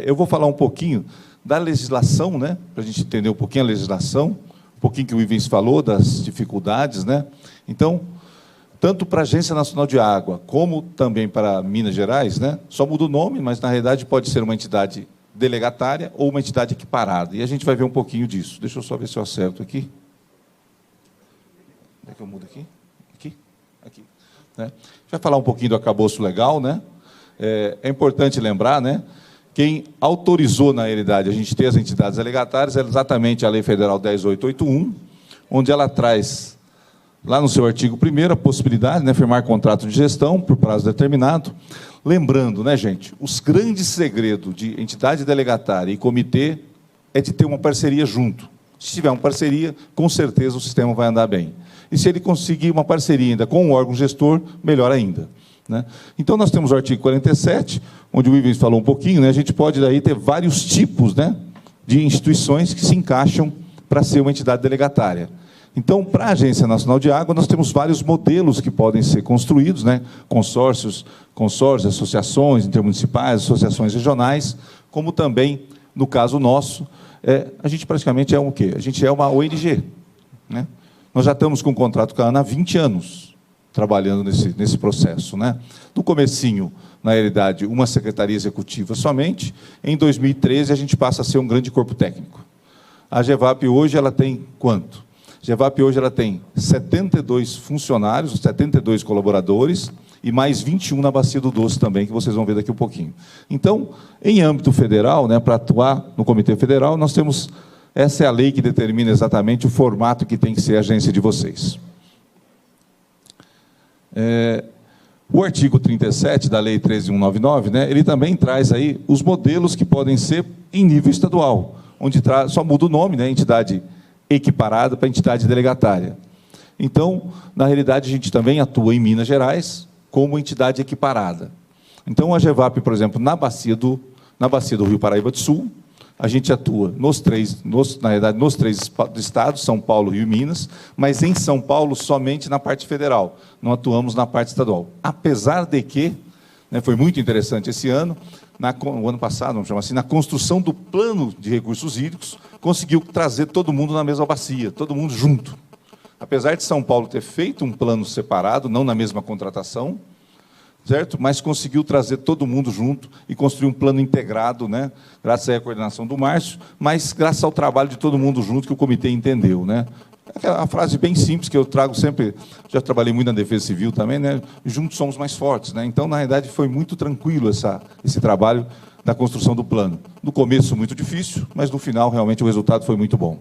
Eu vou falar um pouquinho da legislação, né, para a gente entender um pouquinho a legislação, um pouquinho que o Ivens falou, das dificuldades. Né? Então, tanto para a Agência Nacional de Água, como também para Minas Gerais, né, só muda o nome, mas, na realidade, pode ser uma entidade delegatária ou uma entidade equiparada. E a gente vai ver um pouquinho disso. Deixa eu só ver se eu acerto aqui. Onde é que eu mudo aqui? Aqui. Né? A gente vai falar um pouquinho do arcabouço legal. Né? É importante lembrar, né, quem autorizou, na realidade, a gente ter as entidades delegatárias é exatamente a Lei Federal 10.881, onde ela traz, lá no seu artigo 1º, a possibilidade, né, firmar contrato de gestão por prazo determinado. Lembrando, né, gente, os grandes segredos de entidade delegatária e comitê é de ter uma parceria junto. Se tiver uma parceria, com certeza o sistema vai andar bem. E se ele conseguir uma parceria ainda com o órgão gestor, melhor ainda. Né? Então, nós temos o artigo 47, onde o Ivens falou um pouquinho, né? A gente pode daí ter vários tipos, né, de instituições que se encaixam para ser uma entidade delegatária. Então, para a Agência Nacional de Água, nós temos vários modelos que podem ser construídos, né? Consórcios, associações intermunicipais, associações regionais, como também, no caso nosso, a gente praticamente é o quê? A gente é uma ONG. Né? Nós já estamos com um contrato com a ANA há 20 anos, trabalhando nesse processo. Né? No comecinho, na realidade, uma secretaria executiva somente. Em 2013, a gente passa a ser um grande corpo técnico. A GEVAP hoje ela tem quanto? A GEVAP hoje ela tem 72 funcionários, 72 colaboradores, e mais 21 na Bacia do Doce também, que vocês vão ver daqui um pouquinho. Então, em âmbito federal, né, para atuar no Comitê Federal, nós temos... Essa é a lei que determina exatamente o formato que tem que ser a agência de vocês. O artigo 37 da Lei 13.199, né, ele também traz aí os modelos que podem ser em nível estadual, onde só muda o nome, né, entidade equiparada para entidade delegatária. Então, na realidade, a gente também atua em Minas Gerais como entidade equiparada. Então, a GEVAP, por exemplo, na bacia do Rio Paraíba do Sul, a gente atua nos três estados, São Paulo, Rio e Minas, mas em São Paulo somente na parte federal, não atuamos na parte estadual. Apesar de que, né, foi muito interessante esse ano, o ano passado, vamos chamar assim, na construção do plano de recursos hídricos, conseguiu trazer todo mundo na mesma bacia, todo mundo junto. Apesar de São Paulo ter feito um plano separado, não na mesma contratação, certo? Mas conseguiu trazer todo mundo junto e construir um plano integrado, né? Graças à coordenação do Márcio, mas graças ao trabalho de todo mundo junto que o comitê entendeu. Né? É uma frase bem simples que eu trago sempre, já trabalhei muito na Defesa Civil também, né? Juntos somos mais fortes. Né? Então, na realidade, foi muito tranquilo esse trabalho da construção do plano. No começo, muito difícil, mas no final, realmente, o resultado foi muito bom.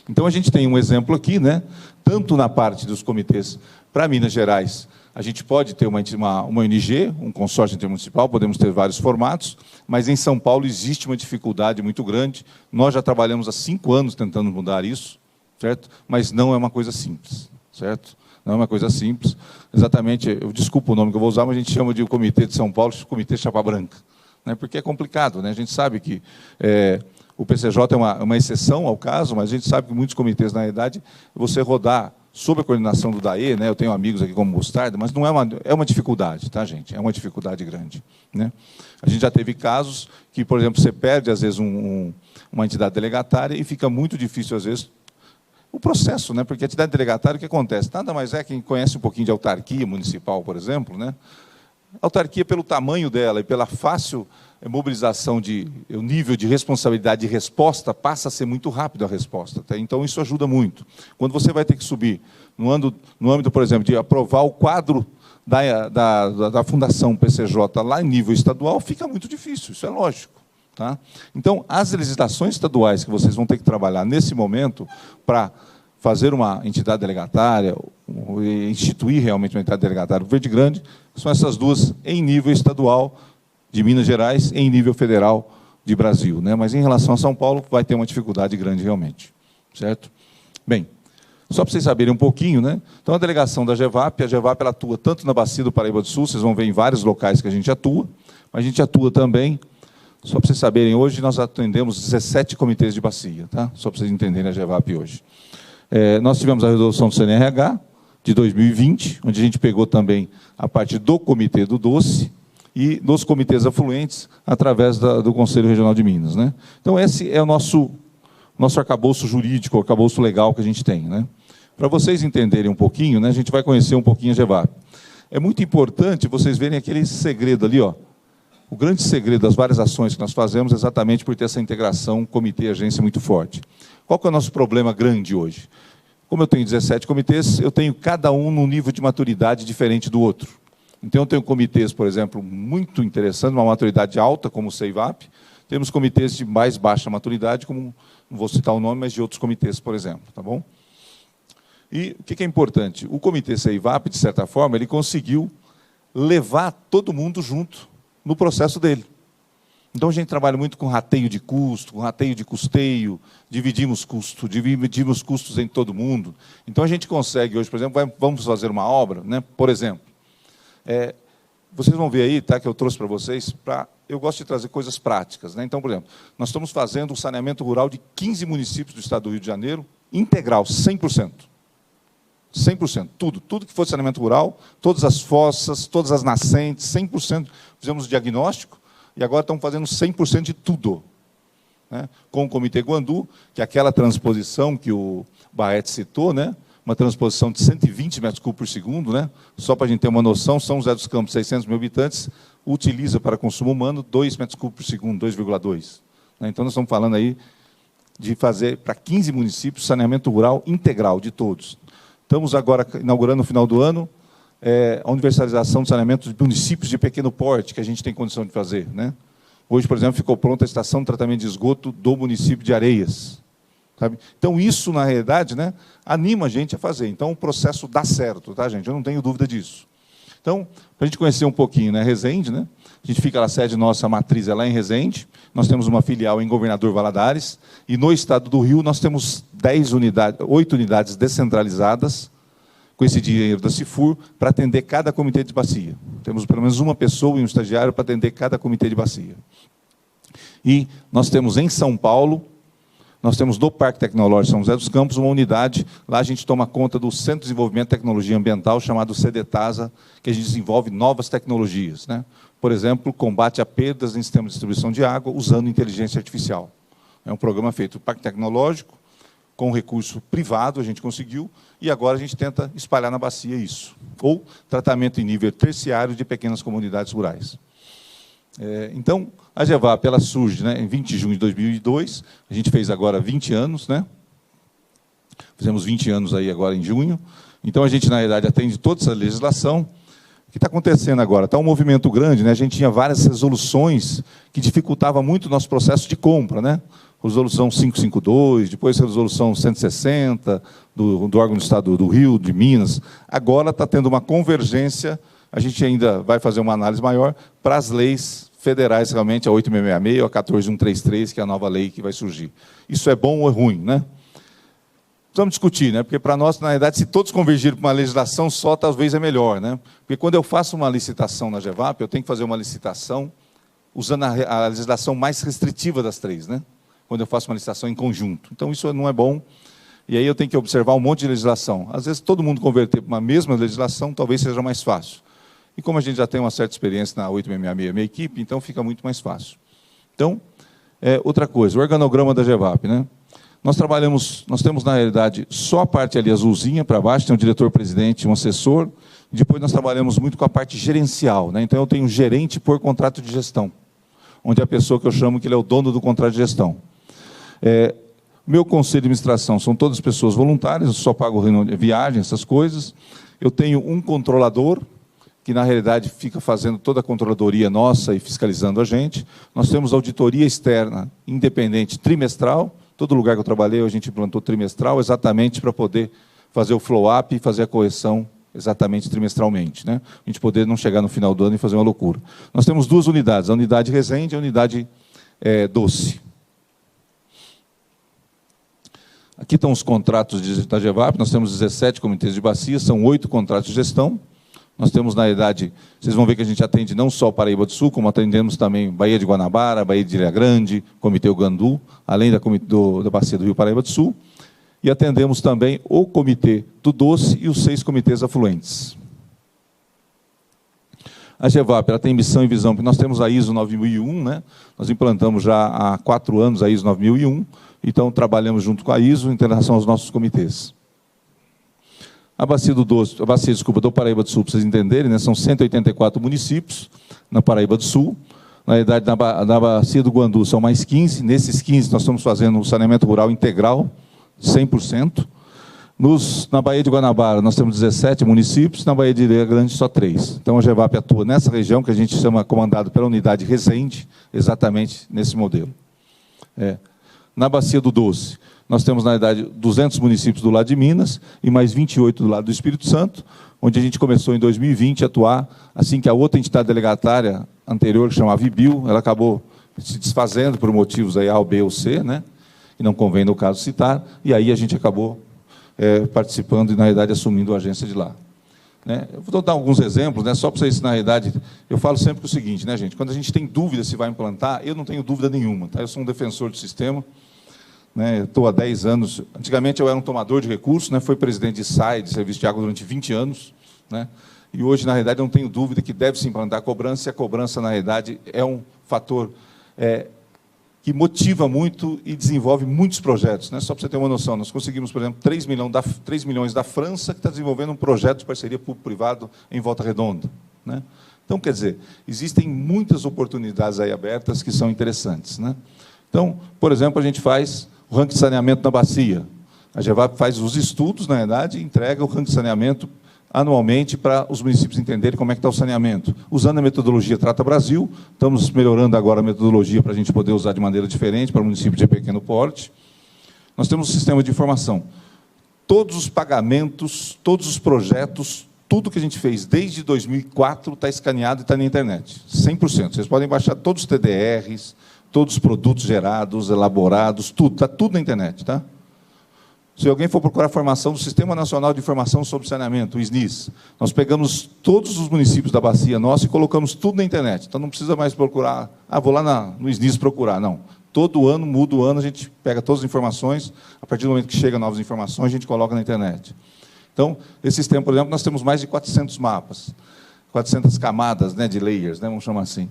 Então, a gente tem um exemplo aqui, né? Tanto na parte dos comitês para Minas Gerais, a gente pode ter uma ONG, um consórcio intermunicipal, podemos ter vários formatos, mas em São Paulo existe uma dificuldade muito grande. Nós já trabalhamos há 5 anos tentando mudar isso, certo? Mas não é uma coisa simples, certo? Não é uma coisa simples. Exatamente, eu desculpo o nome que eu vou usar, mas a gente chama de Comitê de São Paulo, Comitê Chapa Branca, né? Porque é complicado, né? A gente sabe que o PCJ é uma exceção ao caso, mas a gente sabe que muitos comitês, na realidade, você rodar sob a coordenação do DAE, né, eu tenho amigos aqui como Mostarda, mas não é uma dificuldade, tá, gente? É uma dificuldade grande, né? A gente já teve casos que, por exemplo, você perde, às vezes, uma entidade delegatária e fica muito difícil, às vezes, o processo, né? Porque a entidade delegatária, o que acontece? Nada mais é quem conhece um pouquinho de autarquia municipal, por exemplo, né? A autarquia, pelo tamanho dela e pela fácil mobilização o nível de responsabilidade de resposta passa a ser muito rápido a resposta. Tá? Então, isso ajuda muito. Quando você vai ter que subir, no âmbito, por exemplo, de aprovar o quadro da Fundação PCJ lá em nível estadual, fica muito difícil, isso é lógico. Tá? Então, as legislações estaduais que vocês vão ter que trabalhar nesse momento para fazer uma entidade delegatária, instituir realmente uma entidade delegatária do Verde Grande, são essas duas em nível estadual de Minas Gerais e em nível federal de Brasil, né? Mas em relação a São Paulo, vai ter uma dificuldade grande realmente, certo? Bem, só para vocês saberem um pouquinho, né? Então, a delegação da GEVAP, ela atua tanto na Bacia do Paraíba do Sul, vocês vão ver em vários locais que a gente atua, mas a gente atua também, só para vocês saberem, hoje nós atendemos 17 comitês de bacia, tá? Só para vocês entenderem a GEVAP hoje. Nós tivemos a resolução do CNRH de 2020, onde a gente pegou também a parte do Comitê do Doce e dos comitês afluentes através do Conselho Regional de Minas, né? Então, esse é o nosso arcabouço jurídico, o arcabouço legal que a gente tem, né? Para vocês entenderem um pouquinho, né, a gente vai conhecer um pouquinho a GEVAP. É muito importante vocês verem aquele segredo ali, ó. O grande segredo das várias ações que nós fazemos é exatamente por ter essa integração comitê-agência muito forte. Qual que é o nosso problema grande hoje? Como eu tenho 17 comitês, eu tenho cada um num nível de maturidade diferente do outro. Então, eu tenho comitês, por exemplo, muito interessantes, uma maturidade alta, como o CEIVAP. Temos comitês de mais baixa maturidade, como, não vou citar o nome, mas de outros comitês, por exemplo. Tá bom? E o que é importante? O comitê CEIVAP, de certa forma, ele conseguiu levar todo mundo junto no processo dele. Então, a gente trabalha muito com rateio de custo, com rateio de custeio, dividimos custos em todo mundo. Então, a gente consegue hoje, por exemplo, vamos fazer uma obra, né? Por exemplo, vocês vão ver aí, tá, que eu trouxe para vocês, eu gosto de trazer coisas práticas, né? Então, por exemplo, nós estamos fazendo um saneamento rural de 15 municípios do estado do Rio de Janeiro, integral, 100%. 100%, tudo que for saneamento rural, todas as fossas, todas as nascentes, 100%, fizemos o diagnóstico, e agora estamos fazendo 100% de tudo, né? Com o Comitê Guandu, que é aquela transposição que o Baete citou, né? Uma transposição de 120 metros cúbicos por segundo, né? Só para a gente ter uma noção, São José dos Campos, 600 mil habitantes, utiliza para consumo humano 2 metros cúbicos por segundo, 2,2. Né? Então, nós estamos falando aí de fazer para 15 municípios saneamento rural integral de todos. Estamos agora inaugurando no final do ano a universalização do saneamento de municípios de pequeno porte, que a gente tem condição de fazer, né? Hoje, por exemplo, ficou pronta a estação de tratamento de esgoto do município de Areias. Sabe? Então, isso, na realidade, né, anima a gente a fazer. Então, o processo dá certo, tá, gente? Eu não tenho dúvida disso. Então, para a gente conhecer um pouquinho, né, Resende, né? A gente fica, a sede nossa, a matriz é lá em Resende, nós temos uma filial em Governador Valadares, e no estado do Rio nós temos 8 unidades descentralizadas, com esse dinheiro da Cifur, para atender cada comitê de bacia. Temos pelo menos uma pessoa e um estagiário para atender cada comitê de bacia. E nós temos em São Paulo, nós temos no Parque Tecnológico São José dos Campos uma unidade, lá a gente toma conta do Centro de Desenvolvimento de Tecnologia Ambiental, chamado CDTASA, que a gente desenvolve novas tecnologias, né? Por exemplo, combate a perdas em sistema de distribuição de água usando inteligência artificial. É um programa feito no Parque Tecnológico, com recurso privado, a gente conseguiu, e agora a gente tenta espalhar na bacia isso. Ou tratamento em nível terciário de pequenas comunidades rurais. Então, a GEVAP, ela surge, né, em 20 de junho de 2002, a gente fez agora 20 anos, né? Fizemos 20 anos aí agora em junho. Então, a gente, na realidade, atende toda essa legislação. O que está acontecendo agora? Está um movimento grande, né? A gente tinha várias resoluções que dificultavam muito o nosso processo de compra, né? Resolução 552, depois a resolução 160, do órgão do Estado do Rio, de Minas. Agora está tendo uma convergência, a gente ainda vai fazer uma análise maior para as leis federais, realmente, a 8666 ou a 14133, que é a nova lei que vai surgir. Isso é bom ou é ruim, né? Precisamos discutir, né? Porque para nós, na verdade, se todos convergirem para uma legislação só, talvez é melhor, né? Porque quando eu faço uma licitação na GEVAP, eu tenho que fazer uma licitação usando a legislação mais restritiva das três, né? Quando eu faço uma licitação em conjunto. Então, isso não é bom. E aí eu tenho que observar um monte de legislação. Às vezes, todo mundo converter para uma mesma legislação, talvez seja mais fácil. E como a gente já tem uma certa experiência na 866, minha equipe, então fica muito mais fácil. Então, outra coisa, o organograma da GEVAP, né? Nós temos, na realidade, só a parte ali azulzinha para baixo, tem um diretor-presidente, um assessor, e depois nós trabalhamos muito com a parte gerencial, né? Então, eu tenho um gerente por contrato de gestão, onde é a pessoa que eu chamo que ele é o dono do contrato de gestão. Meu conselho de administração são todas pessoas voluntárias, eu só pago viagem, essas coisas. Eu tenho um controlador, que na realidade fica fazendo toda a controladoria nossa e fiscalizando a gente. Nós temos auditoria externa independente trimestral. Todo lugar que eu trabalhei, a gente implantou trimestral, exatamente para poder fazer o flow-up e fazer a correção exatamente trimestralmente, né? A gente poder não chegar no final do ano e fazer uma loucura. Nós temos 2 unidades, a unidade Resende e a unidade Doce. Aqui estão os contratos da GEVAP, nós temos 17 comitês de bacia, são 8 contratos de gestão. Nós temos, na realidade, vocês vão ver que a gente atende não só Paraíba do Sul, como atendemos também Baía de Guanabara, Baía de Ilha Grande, Comitê Ugandu, além da bacia do Rio Paraíba do Sul, e atendemos também o Comitê do Doce e os 6 comitês afluentes. A GEVAP ela tem missão e visão, porque nós temos a ISO 9001, né? Nós implantamos já há 4 anos a ISO 9001, então trabalhamos junto com a ISO em relação aos nossos comitês. A bacia do Paraíba do Sul, para vocês entenderem, né, são 184 municípios na Paraíba do Sul. Na verdade, na bacia do Guandu são mais 15. Nesses 15, nós estamos fazendo um saneamento rural integral, 100%. Na Baía de Guanabara, nós temos 17 municípios. Na Baía de Ilha Grande, só 3. Então, a GEVAP atua nessa região, que a gente chama comandado pela unidade Resende, exatamente nesse modelo. Na bacia do Doce, nós temos, na verdade, 200 municípios do lado de Minas e mais 28 do lado do Espírito Santo, onde a gente começou em 2020 a atuar, assim que a outra entidade delegatária anterior, que chamava IBIL, ela acabou se desfazendo por motivos aí A, B ou C, né? E não convém, no caso, citar, e aí a gente acabou participando e, na realidade, assumindo a agência de lá. Né? Eu vou dar alguns exemplos, né? Só para vocês, na realidade, eu falo sempre o seguinte, né, gente? Quando a gente tem dúvida se vai implantar, eu não tenho dúvida nenhuma, tá? Eu sou um defensor do sistema. Estou há 10 anos. Antigamente eu era um tomador de recursos, né? Fui presidente de SAI, de Serviço de Água, durante 20 anos. Né? E hoje, na realidade, eu não tenho dúvida que deve se implantar a cobrança, e a cobrança, na realidade, é um fator que motiva muito e desenvolve muitos projetos. Né? Só para você ter uma noção, nós conseguimos, por exemplo, 3 milhões da França, que está desenvolvendo um projeto de parceria público-privado em Volta Redonda. Né? Então, quer dizer, existem muitas oportunidades aí abertas que são interessantes. Né? Então, por exemplo, a gente faz o ranking de saneamento na bacia. A GEVAP faz os estudos, na verdade, e entrega o ranking de saneamento anualmente para os municípios entenderem como é que está o saneamento. Usando a metodologia Trata Brasil, estamos melhorando agora a metodologia para a gente poder usar de maneira diferente para municípios de pequeno porte. Nós temos um sistema de informação. Todos os pagamentos, todos os projetos, tudo que a gente fez desde 2004 está escaneado e está na internet. 100%. Vocês podem baixar todos os TDRs, todos os produtos gerados, elaborados, tudo, está tudo na internet. Tá? Se alguém for procurar a formação do Sistema Nacional de Informação sobre Saneamento, o SNIS, nós pegamos todos os municípios da bacia nossa e colocamos tudo na internet. Então, não precisa mais procurar, vou lá no SNIS procurar, não. Todo ano, muda o ano, a gente pega todas as informações, a partir do momento que chegam novas informações, a gente coloca na internet. Então, esse sistema, por exemplo, nós temos mais de 400 mapas, 400 camadas, né, de layers, né, vamos chamar assim.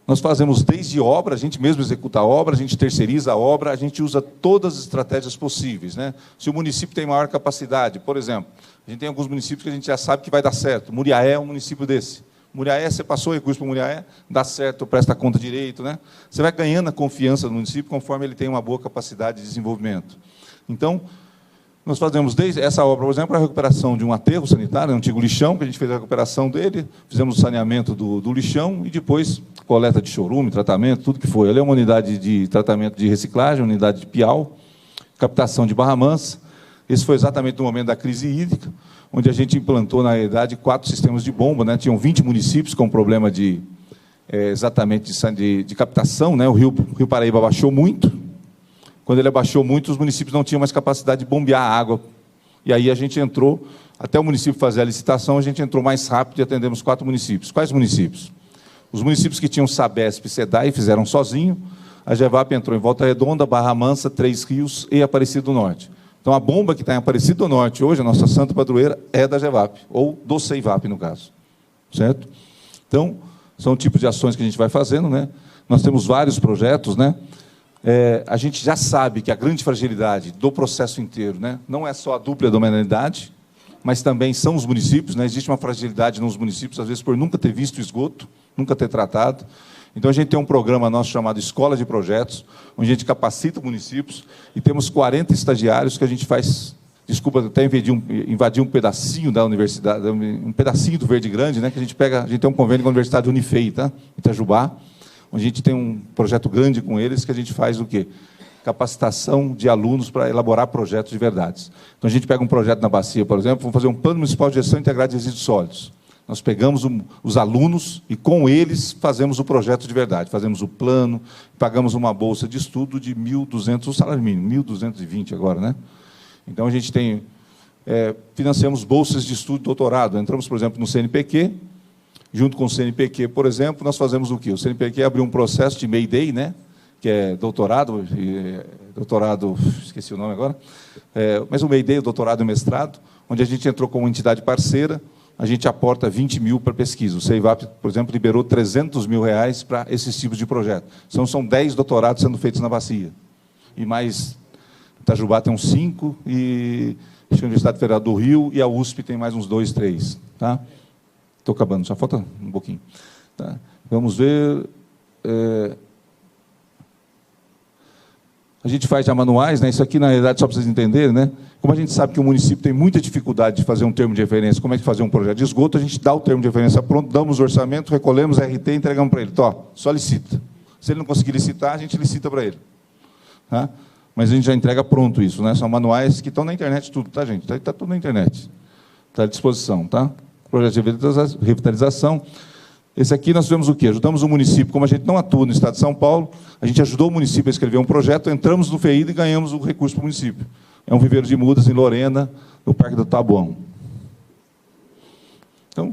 Nós fazemos desde obra, a gente mesmo executa a obra, a gente terceiriza a obra, a gente usa todas as estratégias possíveis. Né? Se o município tem maior capacidade, por exemplo, a gente tem alguns municípios que a gente já sabe que vai dar certo. Muriaé é um município desse. Muriaé, você passou o recurso para Muriaé, dá certo, presta conta direito. Né? Você vai ganhando a confiança do município conforme ele tem uma boa capacidade de desenvolvimento. Então, nós fazemos desde essa obra, por exemplo, a recuperação de um aterro sanitário, um antigo lixão, que a gente fez a recuperação dele, fizemos o saneamento do lixão e depois coleta de chorume, tratamento, tudo que foi. Ali é uma unidade de tratamento de reciclagem, unidade de piau, captação de Barra Mansa. Esse foi exatamente no momento da crise hídrica, onde a gente implantou, na realidade, 4 sistemas de bomba. Né? Tinham 20 municípios com problema de captação. Né? O Rio Paraíba baixou muito. Quando ele abaixou muito, os municípios não tinham mais capacidade de bombear a água. E aí a gente entrou, até o município fazer a licitação, a gente entrou mais rápido e atendemos 4 municípios. Quais municípios? Os municípios que tinham Sabesp e SEDAI fizeram sozinho. A GEVAP entrou em Volta Redonda, Barra Mansa, Três Rios e Aparecido do Norte. Então, a bomba que está em Aparecida do Norte hoje, a nossa santa padroeira, é da GEVAP, ou do CEIVAP, no caso. Certo? Então, são tipos de ações que a gente vai fazendo, né? Nós temos vários projetos, né? A gente já sabe que a grande fragilidade do processo inteiro, né, não é só a dupla dominalidade, mas também são os municípios, né? Existe uma fragilidade nos municípios, às vezes por nunca ter visto o esgoto, nunca ter tratado. Então, a gente tem um programa nosso chamado Escola de Projetos, onde a gente capacita municípios, e temos 40 estagiários que a gente faz, desculpa, até invadir um pedacinho da universidade, um pedacinho do Verde Grande, né, que a gente tem um convênio com a Universidade Unifei, tá? Itajubá, onde a gente tem um projeto grande com eles, que a gente faz o quê? Capacitação de alunos para elaborar projetos de verdades. Então, a gente pega um projeto na Bacia, por exemplo, vamos fazer um Plano Municipal de Gestão Integrada de Resíduos Sólidos. Nós pegamos os alunos e, com eles, fazemos o projeto de verdade. Fazemos o plano, pagamos uma bolsa de estudo de 1.200, o salário mínimo, 1.220 agora, né? Então, a gente tem... financiamos bolsas de estudo de doutorado. Entramos, por exemplo, no CNPq. Junto com o CNPq, por exemplo, nós fazemos o quê? O CNPq abriu um processo de Mayday, né? Que é doutorado, esqueci o nome agora, mas o Mayday, o doutorado e o mestrado, onde a gente entrou como entidade parceira, a gente aporta 20 mil para pesquisa. O CEIVAP, por exemplo, liberou 300 mil reais para esses tipos de projetos. São 10 doutorados sendo feitos na Bacia. E mais, Itajubá tem uns 5, e acho que a Universidade Federal do Rio e a USP tem mais uns 2, 3. Tá? Estou acabando, só falta um pouquinho. Tá? Vamos ver... A gente faz já manuais, né? Isso aqui, na realidade, só para vocês entenderem, né? Como a gente sabe que o município tem muita dificuldade de fazer um termo de referência, como é que fazer um projeto de esgoto, a gente dá o termo de referência pronto, damos o orçamento, recolhemos RT e entregamos para ele. Então, só licita. Se ele não conseguir licitar, a gente licita para ele. Tá? Mas a gente já entrega pronto isso, né? São manuais que estão na internet tudo, tá, gente? Está tudo na internet. Está à disposição, tá? Projeto de revitalização. Esse aqui nós fizemos o quê? Ajudamos o município, como a gente não atua no Estado de São Paulo, a gente ajudou o município a escrever um projeto, entramos no FEIDA e ganhamos o recurso para o município. É um viveiro de mudas em Lorena, no Parque do Taboão. Então,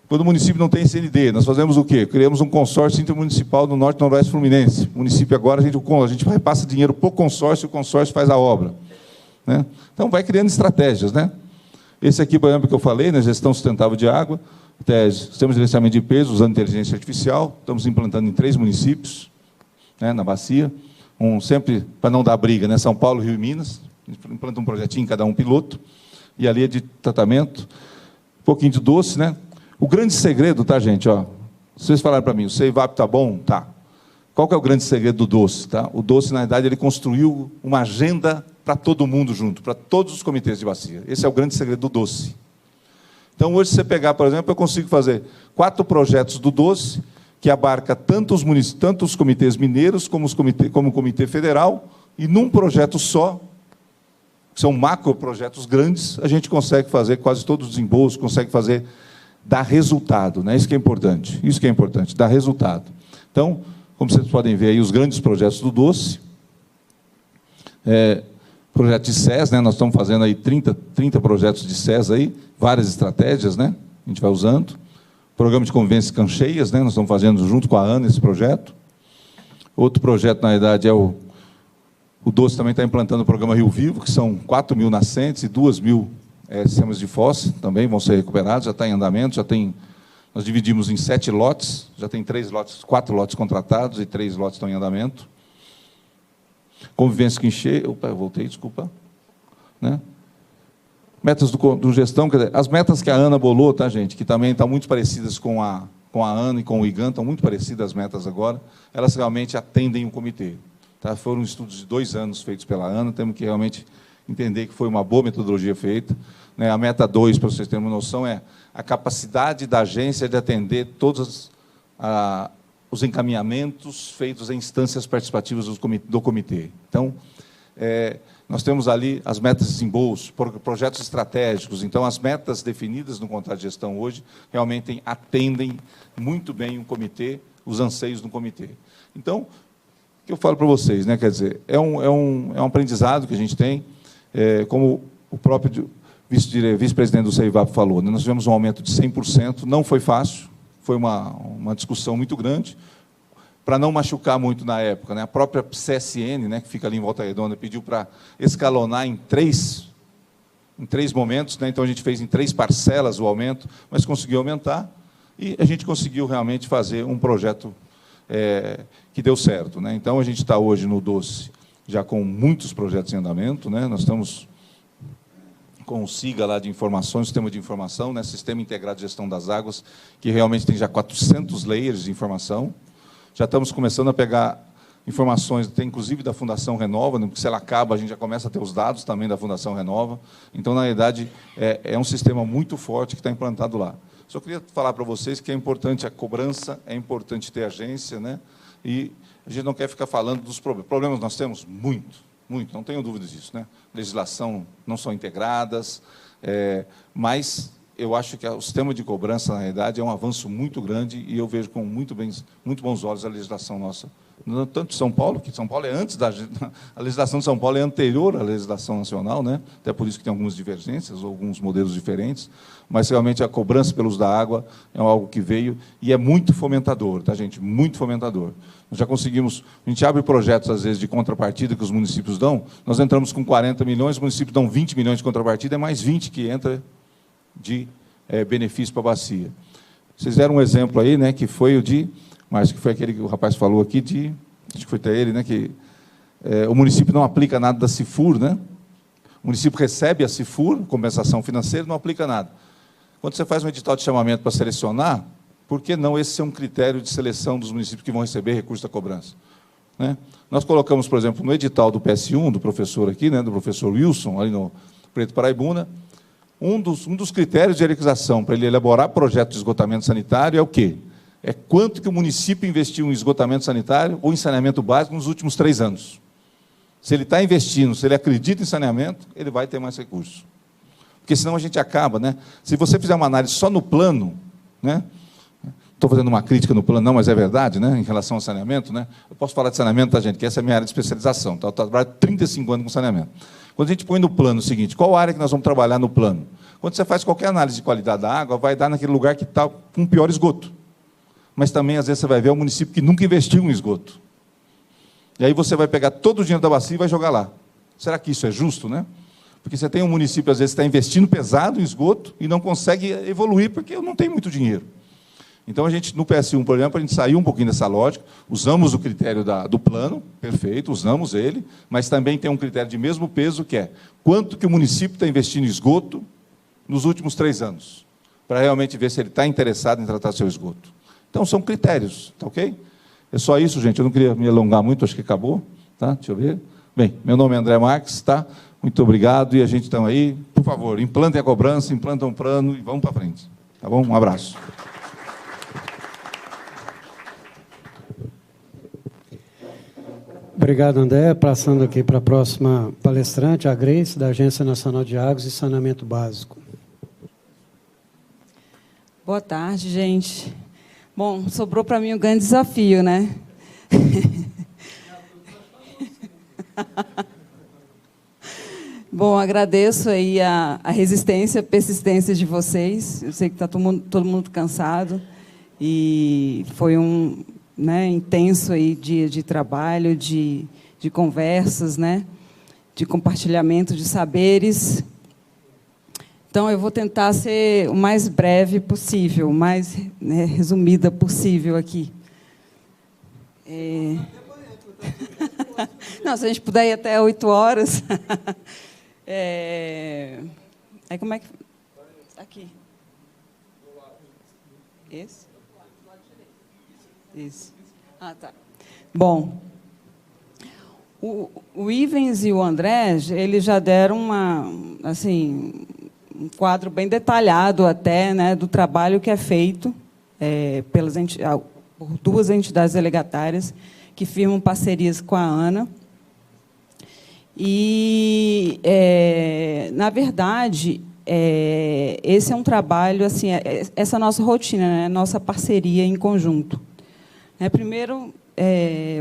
quando o município não tem CND, nós fazemos o quê? Criamos um consórcio intermunicipal do Norte e Noroeste Fluminense. O município agora, a gente repassa dinheiro para o consórcio faz a obra. Né? Então, vai criando estratégias. Né? Esse aqui, por exemplo, que eu falei, né, gestão sustentável de água, sistema de gerenciamento de peso, usando inteligência artificial, estamos implantando em 3 municípios, né, na Bacia, sempre para não dar briga, né, São Paulo, Rio e Minas, a gente implanta um projetinho, cada um piloto, e ali é de tratamento, um pouquinho de doce, né? O grande segredo, tá, gente, ó, vocês falaram para mim, o CEIVAP tá bom? Tá. Qual que é o grande segredo do doce? Tá? O doce, na verdade, ele construiu uma agenda para todo mundo junto, para todos os comitês de bacia. Esse é o grande segredo do doce. Então, hoje, se você pegar, por exemplo, eu consigo fazer 4 projetos do doce, que abarca tanto os comitês mineiros como o Comitê Federal, e num projeto só, que são macroprojetos grandes, a gente consegue fazer quase todos os desembolsos, consegue dar resultado. Né? Isso que é importante, dar resultado. Então, como vocês podem ver aí, os grandes projetos do doce, projeto de SES, né? Nós estamos fazendo aí 30 projetos de SES, aí, várias estratégias, né? A gente vai usando. Programa de convivência Cancheias, né? Nós estamos fazendo junto com a ANA esse projeto. Outro projeto, na verdade, é o Doce também está implantando o programa Rio Vivo, que são 4.000 nascentes e 2.000 sistemas de fossa, também vão ser recuperados, já está em andamento, nós dividimos em 7 lotes, já tem 4 lotes contratados e 3 lotes estão em andamento. Convivência Cancheia, voltei, desculpa. Né? Metas do gestão, quer dizer, as metas que a ANA bolou, tá, gente, que também estão muito parecidas com a ANA e com o IGAN, estão muito parecidas as metas agora, elas realmente atendem o comitê. Tá? Foram estudos de 2 anos feitos pela ANA, temos que realmente entender que foi uma boa metodologia feita. Né? A meta 2, para vocês terem uma noção, é a capacidade da agência de atender todos os encaminhamentos feitos em instâncias participativas do comitê. Então, nós temos ali as metas de desembolso, projetos estratégicos. Então, as metas definidas no contrato de gestão hoje realmente atendem muito bem o comitê, os anseios do comitê. Então, o que eu falo para vocês, né? Quer dizer, é um aprendizado que a gente tem, como o próprio vice-presidente do CEIVAP falou, né? Nós tivemos um aumento de 100%, não foi fácil, foi uma discussão muito grande. para não machucar muito na época, né? A própria CSN, né, que fica ali em Volta Redonda, pediu para escalonar em três momentos, né? Então a gente fez em 3 parcelas o aumento, mas conseguiu aumentar, e a gente conseguiu realmente fazer um projeto que deu certo, né? Então a gente está hoje no Doce, já com muitos projetos em andamento, né? Nós estamos com o SIGA lá de informações, Sistema de Informação, né? Sistema Integrado de Gestão das Águas, que realmente tem já 400 layers de informação. Já estamos começando a pegar informações, tem inclusive da Fundação Renova, né? Porque se ela acaba, a gente já começa a ter os dados também da Fundação Renova. Então, na verdade, é um sistema muito forte que está implantado lá. Só queria falar para vocês que é importante a cobrança, é importante ter agência, né? E a gente não quer ficar falando dos problemas. Problemas nós temos? Muito, não tenho dúvidas disso, né? Legislação não são integradas, mas eu acho que o sistema de cobrança, na realidade, é um avanço muito grande, e eu vejo com muito bons olhos a legislação nossa. Tanto de São Paulo, que São Paulo é antes a legislação de São Paulo é anterior à legislação nacional, né? Até por isso que tem algumas divergências, alguns modelos diferentes, mas realmente a cobrança pelo uso da água é algo que veio e é muito fomentador, tá, gente? Muito fomentador. Nós já conseguimos, a gente abre projetos, às vezes, de contrapartida que os municípios dão, nós entramos com 40 milhões, os municípios dão 20 milhões de contrapartida, é mais 20 que entra de benefício para a bacia. Vocês deram um exemplo aí, né, que foi o de, mas que foi aquele que o rapaz falou aqui, acho que foi até ele, né, que o município não aplica nada da CIFUR, né? O município recebe a CIFUR, compensação financeira, não aplica nada. Quando você faz um edital de chamamento para selecionar, por que não esse ser um critério de seleção dos municípios que vão receber recurso da cobrança? Né? Nós colocamos, por exemplo, no edital do PS1, do professor aqui, né, do professor Wilson, ali no Preto Paraibuna, um dos critérios de hierarquização para ele elaborar projeto de esgotamento sanitário é o quê? É quanto que o município investiu em esgotamento sanitário ou em saneamento básico nos últimos 3 anos. Se ele está investindo, se ele acredita em saneamento, ele vai ter mais recursos. Porque senão a gente acaba, né? Se você fizer uma análise só no plano, né? Estou fazendo uma crítica no plano, não, mas é verdade, né? Em relação ao saneamento, né? Eu posso falar de saneamento, tá, gente? Que essa é a minha área de especialização. Tá? Eu trabalho 35 anos com saneamento. Quando a gente põe no plano o seguinte, qual área que nós vamos trabalhar no plano? Quando você faz qualquer análise de qualidade da água, vai dar naquele lugar que está com pior esgoto. Mas também, às vezes, você vai ver um município que nunca investiu em esgoto. E aí você vai pegar todo o dinheiro da bacia e vai jogar lá. Será que isso é justo, né? Porque você tem um município, às vezes, que está investindo pesado em esgoto e não consegue evoluir porque não tem muito dinheiro. Então, a gente, no PS1, por exemplo, a gente saiu um pouquinho dessa lógica, usamos o critério do plano, perfeito, usamos ele, mas também tem um critério de mesmo peso, que é quanto que o município está investindo em esgoto nos últimos 3 anos, para realmente ver se ele está interessado em tratar seu esgoto. Então, são critérios, tá ok? É só isso, gente, eu não queria me alongar muito, acho que acabou, tá? Deixa eu ver. Bem, meu nome é André Marques, tá? Muito obrigado, e a gente está aí, por favor, implantem a cobrança, implantem um plano e vamos para frente, tá bom? Um abraço. Obrigado, André. Passando aqui para a próxima palestrante, a Grace, da Agência Nacional de Águas e Saneamento Básico. Boa tarde, gente. Bom, sobrou para mim um grande desafio, né? Bom, agradeço aí a resistência, a persistência de vocês. Eu sei que está todo mundo cansado, e foi um... intenso aí dia de trabalho, de conversas, né? De compartilhamento de saberes. Então, eu vou tentar ser o mais breve possível, o mais resumida possível aqui. Não, se a gente puder ir até 8 horas. Aí, como é que... Aqui. Esse? Isso. Ah, tá. Bom, o Ivens e o André, eles já deram um quadro bem detalhado até, né, do trabalho que é feito por 2 entidades delegatárias que firmam parcerias com a ANA. E, na verdade, esse é um trabalho, assim, essa nossa rotina, né, nossa parceria em conjunto. Primeiro,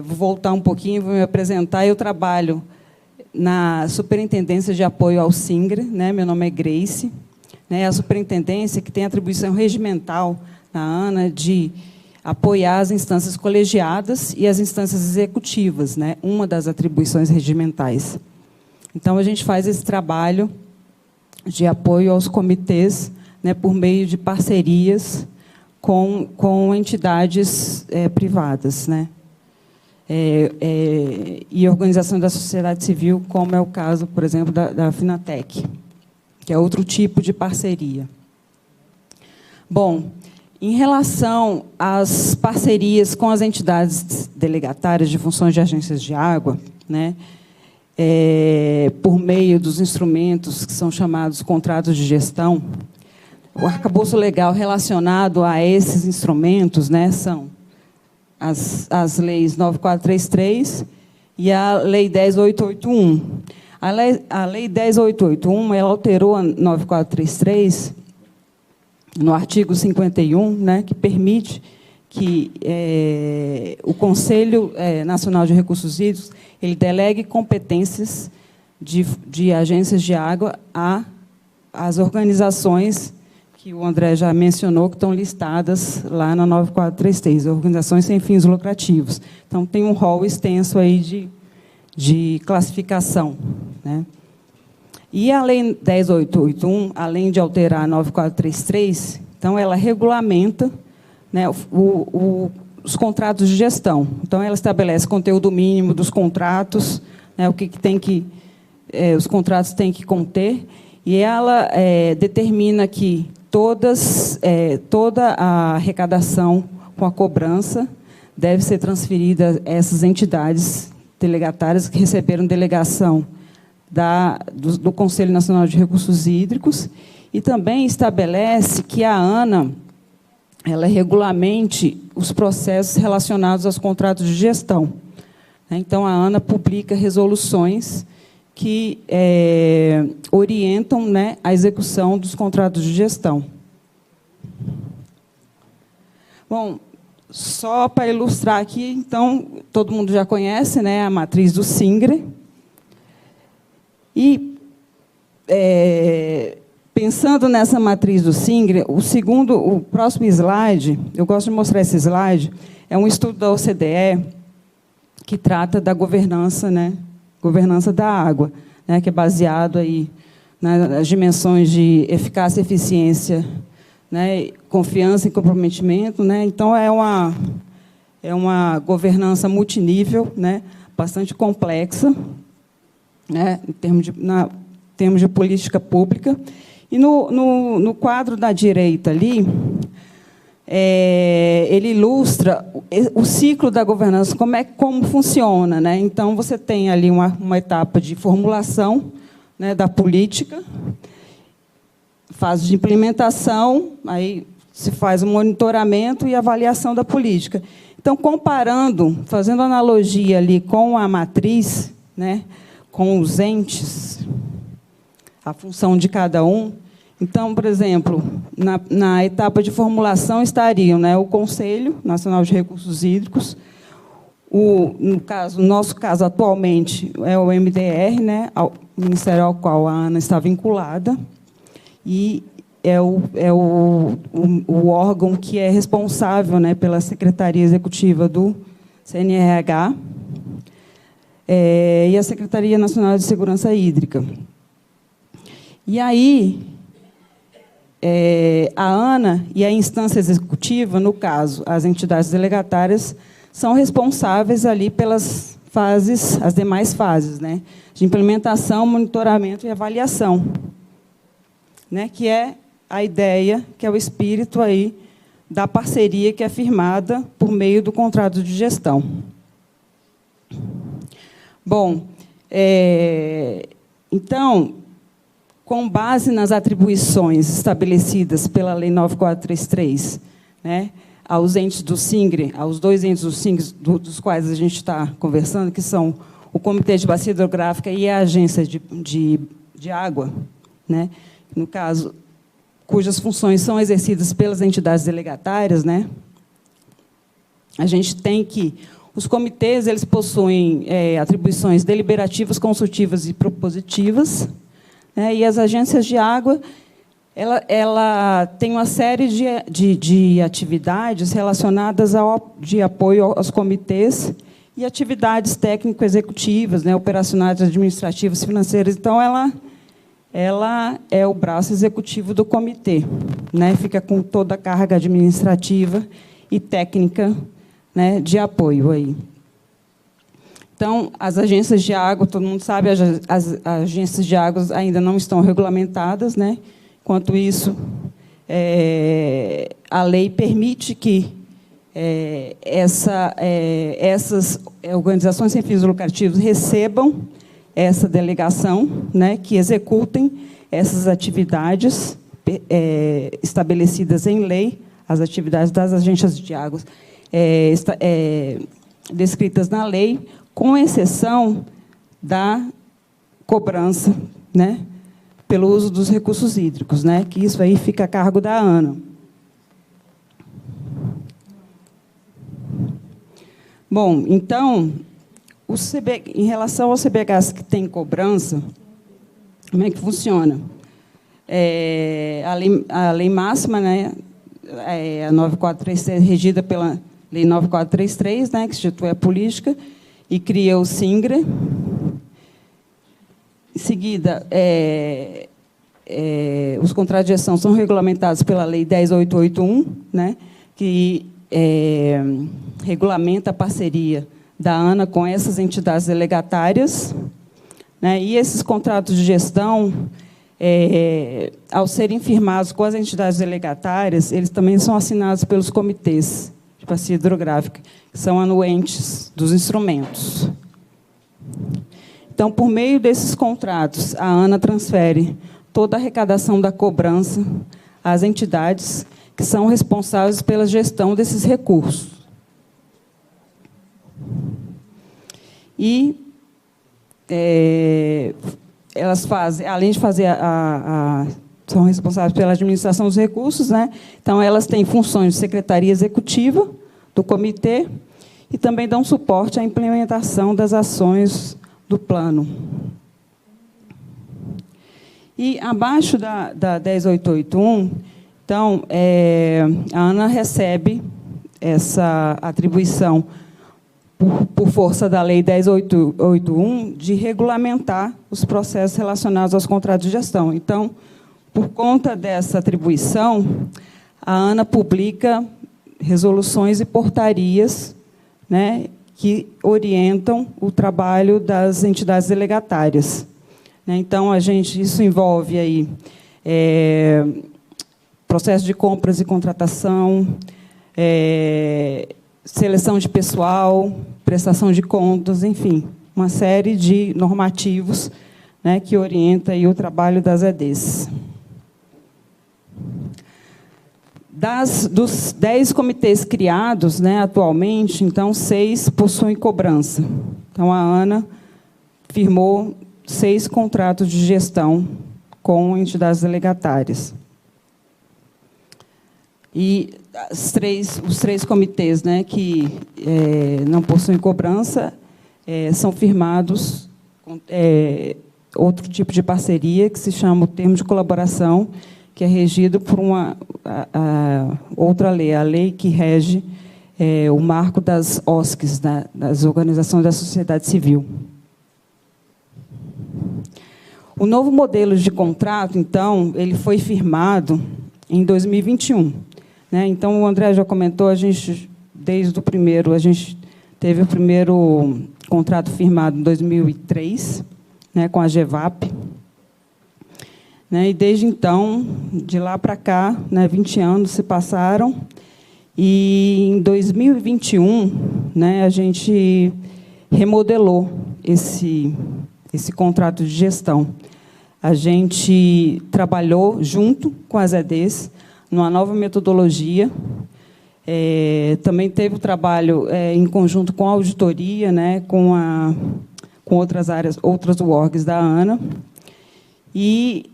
vou voltar um pouquinho, vou me apresentar. Eu trabalho na Superintendência de Apoio ao SINGRE, né? Meu nome é Grace. A superintendência que tem atribuição regimental na ANA de apoiar as instâncias colegiadas e as instâncias executivas, né? Uma das atribuições regimentais. Então, a gente faz esse trabalho de apoio aos comitês, né, por meio de parcerias com entidades privadas, né? E organização da sociedade civil, como é o caso, por exemplo, da Finatec, que é outro tipo de parceria. Bom, em relação às parcerias com as entidades delegatárias de funções de agências de água, né, por meio dos instrumentos que são chamados contratos de gestão, o arcabouço legal relacionado a esses instrumentos, né, são as leis 9433 e a Lei 10881. A Lei 10881, ela alterou a 9433 no artigo 51, né, que permite que o Conselho Nacional de Recursos Hídricos ele delegue competências de agências de água às organizações que o André já mencionou, que estão listadas lá na 9433, organizações sem fins lucrativos. Então, tem um rol extenso aí de classificação, né? E a Lei 10881, além de alterar a 9433, então, ela regulamenta, né, os contratos de gestão. Então, ela estabelece conteúdo mínimo dos contratos, né, o que os contratos têm que conter, e ela determina que toda a arrecadação com a cobrança deve ser transferida a essas entidades delegatárias que receberam delegação do Conselho Nacional de Recursos Hídricos, e também estabelece que a ANA ela regulamente os processos relacionados aos contratos de gestão. Então, a ANA publica resoluções que orientam, né, a execução dos contratos de gestão. Bom, só para ilustrar aqui, então, todo mundo já conhece, né, a matriz do SINGRE. E, pensando nessa matriz do SINGRE, o próximo slide, eu gosto de mostrar esse slide, é um estudo da OCDE que trata da governança, né, governança da água, né, que é baseado aí nas dimensões de eficácia, eficiência, né, confiança e comprometimento, né. Então é uma governança multinível, né, bastante complexa, né, em termos de política pública. E no quadro da direita ali, ele ilustra o ciclo da governança, como funciona, né? Então, você tem ali uma etapa de formulação, né, da política, fase de implementação, aí se faz o monitoramento e avaliação da política. Então, comparando, fazendo analogia ali com a matriz, né, com os entes, a função de cada um. Então, por exemplo, na etapa de formulação estariam, né, o Conselho Nacional de Recursos Hídricos, no nosso caso, atualmente, é o MDR, né, o ministério ao qual a ANA está vinculada, e é o órgão que é responsável, né, pela Secretaria Executiva do CNRH, e a Secretaria Nacional de Segurança Hídrica. E aí, a ANA e a instância executiva, no caso, as entidades delegatárias, são responsáveis ali pelas fases, as demais fases, né, de implementação, monitoramento e avaliação, né, que é a ideia, que é o espírito aí da parceria que é firmada por meio do contrato de gestão. Bom, então, com base nas atribuições estabelecidas pela Lei 9433, né, aos entes do SINGRE, aos dois entes do SINGRE, dos quais a gente está conversando, que são o Comitê de Bacia Hidrográfica e a Agência de Água, né, no caso, cujas funções são exercidas pelas entidades delegatárias, né, a gente tem que os comitês eles possuem atribuições deliberativas, consultivas e propositivas, né, e as agências de água ela tem uma série de atividades relacionadas de apoio aos comitês e atividades técnico-executivas, né, operacionais, administrativas, financeiras. Então, ela é o braço executivo do comitê, né, fica com toda a carga administrativa e técnica, né, de apoio aí. Então, as agências de água, todo mundo sabe, as agências de águas ainda não estão regulamentadas, né? Enquanto isso, a lei permite que essas organizações sem fins lucrativos recebam essa delegação, né, que executem essas atividades estabelecidas em lei, as atividades das agências de águas descritas na lei, com exceção da cobrança, né, pelo uso dos recursos hídricos, né, que isso aí fica a cargo da ANA. Bom, então, em relação ao CBHs que tem cobrança, como é que funciona? A lei máxima, né, a 9433, regida pela Lei 9433, né, que institui a política e cria o SINGRE. Em seguida, os contratos de gestão são regulamentados pela Lei 10.881, né, que regulamenta a parceria da ANA com essas entidades delegatárias, né, e esses contratos de gestão, ao serem firmados com as entidades delegatárias, eles também são assinados pelos comitês de bacia hidrográfica, que são anuentes dos instrumentos. Então, por meio desses contratos, a ANA transfere toda a arrecadação da cobrança às entidades que são responsáveis pela gestão desses recursos. E elas fazem, além de fazer são responsáveis pela administração dos recursos, né? Então, elas têm funções de secretaria executiva do comitê e também dão suporte à implementação das ações do plano. E, abaixo da 10.881, então, a ANA recebe essa atribuição, por força da Lei 10.881, de regulamentar os processos relacionados aos contratos de gestão. Então, por conta dessa atribuição, a ANA publica resoluções e portarias, né, que orientam o trabalho das entidades delegatárias. Então, isso envolve aí, processo de compras e contratação, seleção de pessoal, prestação de contas, enfim, uma série de normativos, né, que orienta aí o trabalho das EDs. Dos 10 comitês criados, né, atualmente, então, 6 possuem cobrança. Então, a ANA firmou 6 contratos de gestão com entidades delegatárias. E os três comitês, né, que não possuem cobrança são firmados com outro tipo de parceria, que se chama o termo de colaboração, que é regido por outra lei, a lei que rege o marco das OSCs, das Organizações da Sociedade Civil. O novo modelo de contrato, então, ele foi firmado em 2021. Né? Então, o André já comentou, a gente teve o primeiro contrato firmado em 2003, né, com a GEVAP. Né, e, desde então, de lá para cá, né, 20 anos se passaram, e, em 2021, né, a gente remodelou esse contrato de gestão. A gente trabalhou junto com as EDs, numa nova metodologia. Também teve o trabalho em conjunto com a auditoria, né, com outras áreas, outras orgs da ANA. E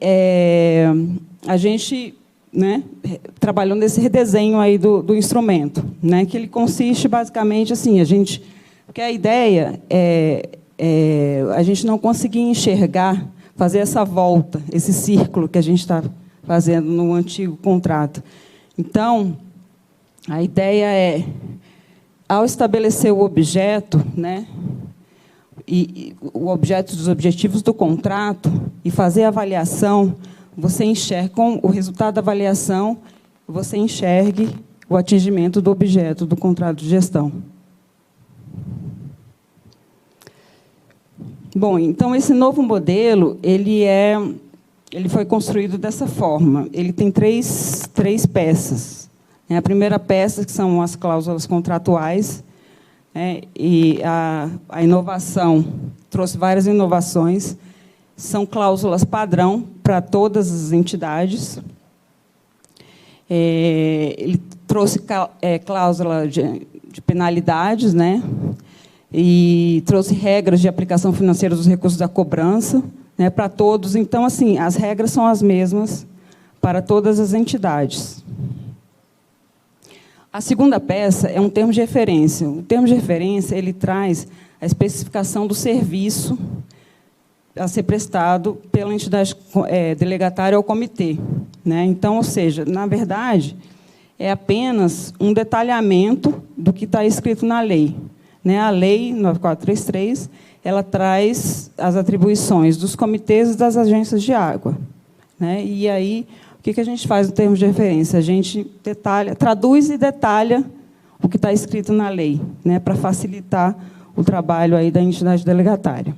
a gente, né, trabalhou nesse redesenho aí do instrumento, né, que ele consiste basicamente assim, porque a ideia a gente não conseguir enxergar, fazer essa volta, esse círculo que a gente está fazendo no antigo contrato. Então, a ideia é, ao estabelecer o objeto, né, e o objeto dos objetivos do contrato, e fazer a avaliação, você enxerga, com o resultado da avaliação, você enxergue o atingimento do objeto do contrato de gestão. Bom, então, esse novo modelo, ele foi construído dessa forma. Ele tem três peças. A primeira peça, que são as cláusulas contratuais, e a inovação, trouxe várias inovações, são cláusulas padrão para todas as entidades. Ele trouxe cláusula de penalidades, né? E trouxe regras de aplicação financeira dos recursos da cobrança, né, para todos. Então, assim, as regras são as mesmas para todas as entidades. A segunda peça é um termo de referência. O termo de referência, ele traz a especificação do serviço a ser prestado pela entidade delegatária ao comitê, né? Então, ou seja, na verdade, é apenas um detalhamento do que está escrito na lei. Né? A Lei 9433, ela traz as atribuições dos comitês e das agências de água. Né? E aí, o que a gente faz no termo de referência? A gente traduz e detalha o que está escrito na lei, né, para facilitar o trabalho aí da entidade delegatária.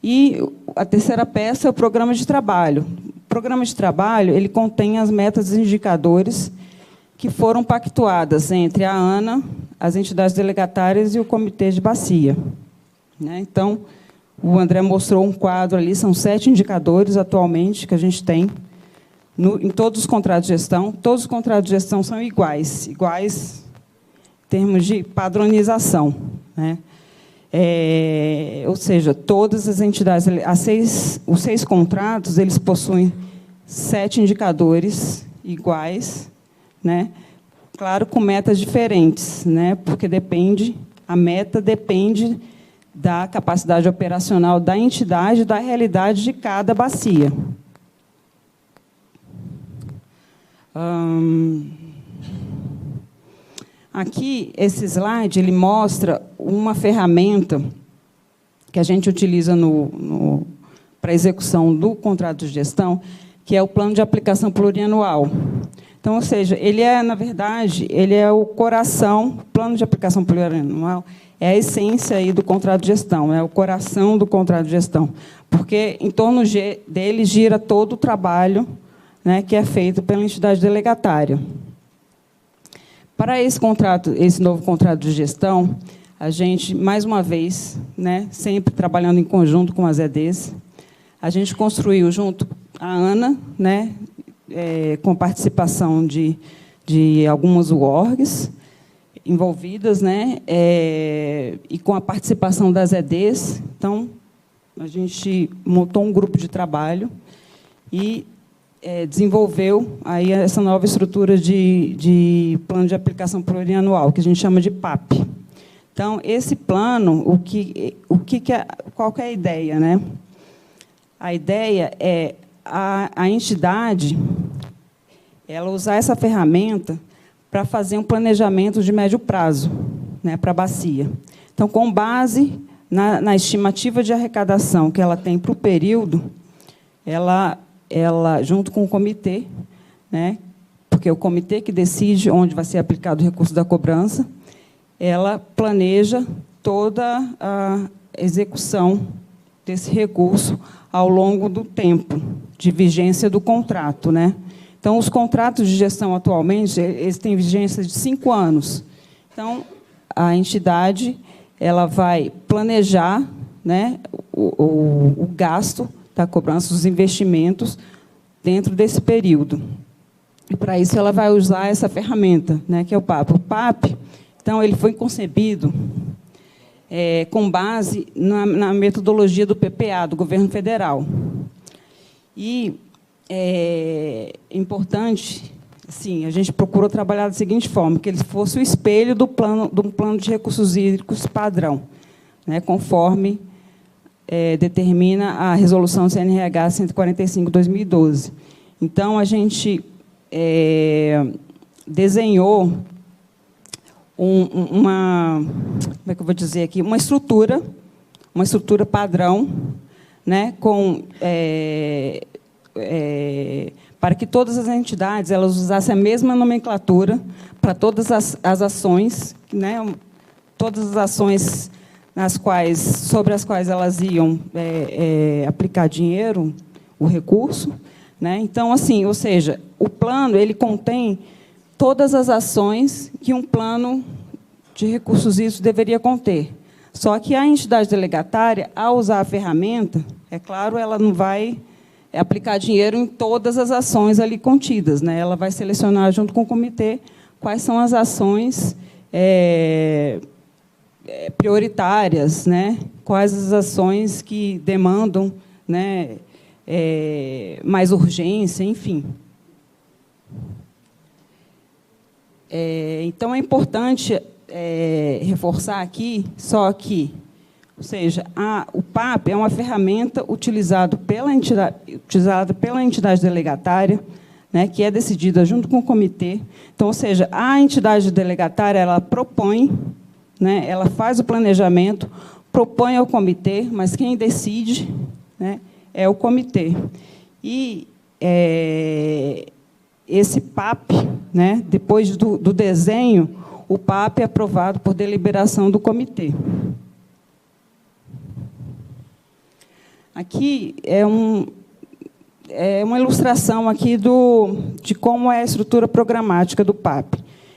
E a terceira peça é o programa de trabalho. O programa de trabalho, ele contém as metas e indicadores que foram pactuadas entre a ANA, as entidades delegatárias e o Comitê de Bacia. Né? Então, o André mostrou um quadro ali, são 7 indicadores atualmente que a gente tem em todos os contratos de gestão. Todos os contratos de gestão são iguais em termos de padronização. Né? Ou seja, todas as entidades, os 6 contratos, eles possuem 7 indicadores iguais, né? Claro, com metas diferentes, né? Porque a meta depende da capacidade operacional da entidade, da realidade de cada bacia. Aqui, esse slide, ele mostra uma ferramenta que a gente utiliza para a execução do contrato de gestão, que é o plano de aplicação plurianual. Então, ou seja, na verdade, ele é o coração, o plano de aplicação plurianual é a essência aí do contrato de gestão, é o coração do contrato de gestão, porque em torno dele gira todo o trabalho, né, que é feito pela entidade delegatária. Para esse novo contrato de gestão, a gente, mais uma vez, né, sempre trabalhando em conjunto com as EDs, a gente construiu junto à ANA, né, com participação de algumas UORGs envolvidas, né, e com a participação das EDs. Então, a gente montou um grupo de trabalho e desenvolveu aí essa nova estrutura de plano de aplicação plurianual, que a gente chama de PAP. Então, esse plano, qual que é a ideia? Né? A ideia é a entidade ela usar essa ferramenta para fazer um planejamento de médio prazo, né, para a bacia. Então, com base na estimativa de arrecadação que ela tem para o período, ela junto com o comitê, né, porque é o comitê que decide onde vai ser aplicado o recurso da cobrança, ela planeja toda a execução desse recurso ao longo do tempo de vigência do contrato, né? Então, os contratos de gestão, atualmente, eles têm vigência de 5 anos. Então, a entidade ela vai planejar, né, o gasto da cobrança, os investimentos, dentro desse período. E, para isso, ela vai usar essa ferramenta, né, que é o PAP. O PAP, então, ele foi concebido com base na metodologia do PPA, do Governo Federal. E é importante, assim, a gente procurou trabalhar da seguinte forma, que ele fosse o espelho do plano de recursos hídricos padrão, né, conforme determina a resolução CNRH 145/2012. Então, a gente desenhou como é que eu vou dizer aqui, uma estrutura padrão, né, para que todas as entidades elas usassem a mesma nomenclatura para todas as ações, né, todas as ações sobre as quais elas iam aplicar dinheiro, o recurso, né? Então, assim, ou seja, o plano ele contém todas as ações que um plano de recursos isso deveria conter. Só que a entidade delegatária, ao usar a ferramenta, é claro, ela não vai aplicar dinheiro em todas as ações ali contidas, né? Ela vai selecionar junto com o comitê quais são as ações prioritárias, né? Quais as ações que demandam, né, mais urgência, enfim. Então, é importante reforçar aqui, só que, ou seja, o PAP é uma ferramenta utilizada pela entidade delegatária, né, que é decidida junto com o comitê. Então, ou seja, a entidade delegatária ela propõe, né, ela faz o planejamento, propõe ao comitê, mas quem decide, né, é o comitê. E esse PAP, né, depois do desenho, o PAP é aprovado por deliberação do comitê. Aqui é uma ilustração aqui de como é a estrutura programática do PAP.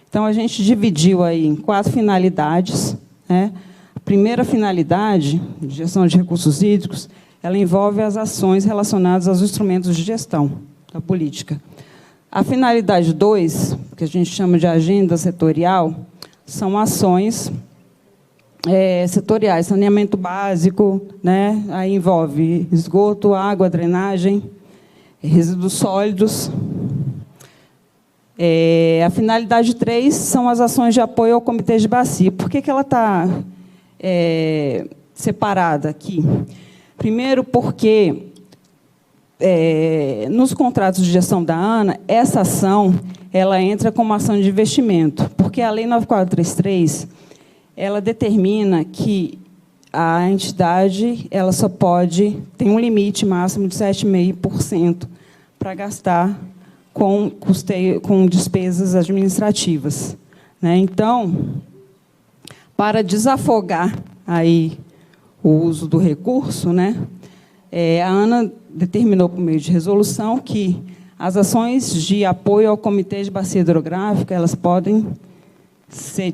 Então, a gente dividiu aí em 4 finalidades, né? A primeira finalidade, de gestão de recursos hídricos, ela envolve as ações relacionadas aos instrumentos de gestão da política. A finalidade 2, que a gente chama de agenda setorial, são ações setoriais, saneamento básico, né? Aí envolve esgoto, água, drenagem, resíduos sólidos. A finalidade 3 são as ações de apoio ao comitê de bacia. Por que ela está separada aqui? Primeiro, porque nos contratos de gestão da ANA, essa ação ela entra como ação de investimento, porque a Lei 9433 ela determina que a entidade ela só tem um limite máximo de 7,5% para gastar com despesas administrativas, né? Então, para desafogar aí o uso do recurso, né, a ANA determinou, por meio de resolução, que as ações de apoio ao Comitê de Bacia Hidrográfica elas podem ser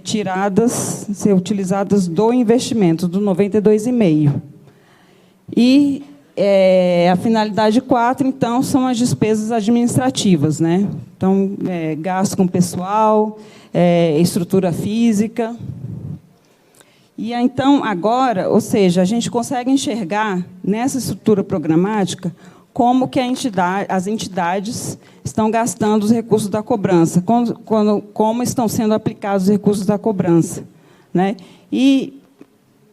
utilizadas do investimento, do 92,5%. E a finalidade 4, então, são as despesas administrativas, né? Então, gasto com pessoal, estrutura física. E, então, agora, ou seja, a gente consegue enxergar, nessa estrutura programática, como que as entidades estão gastando os recursos da cobrança, como estão sendo aplicados os recursos da cobrança, né? E,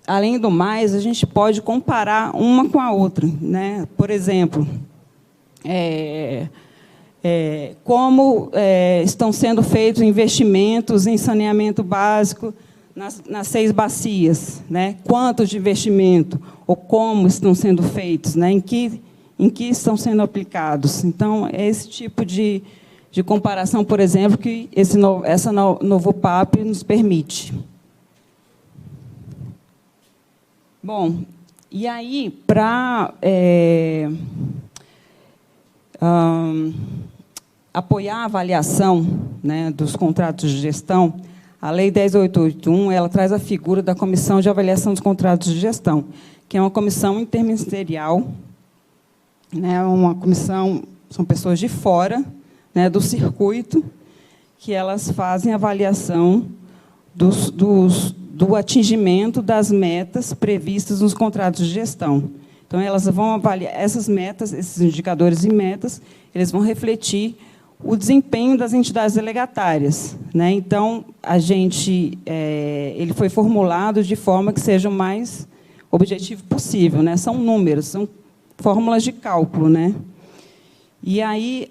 além do mais, a gente pode comparar uma com a outra, né? Por exemplo, como estão sendo feitos investimentos em saneamento básico nas 6 bacias, né? Quantos de investimento, ou como estão sendo feitos, né? Em que estão sendo aplicados. Então, é esse tipo de comparação, por exemplo, que esse novo PAP nos permite. Bom, e aí, para apoiar a avaliação, né, dos contratos de gestão, a Lei 10.881 ela traz a figura da Comissão de Avaliação dos Contratos de Gestão, que é uma comissão interministerial, né, uma comissão, são pessoas de fora, né, do circuito, que elas fazem avaliação do atingimento das metas previstas nos contratos de gestão. Então, elas vão avaliar essas metas, esses indicadores e metas, eles vão refletir o desempenho das entidades delegatárias, né? Então, ele foi formulado de forma que seja o mais objetivo possível, né? São números, são fórmulas de cálculo, né? E aí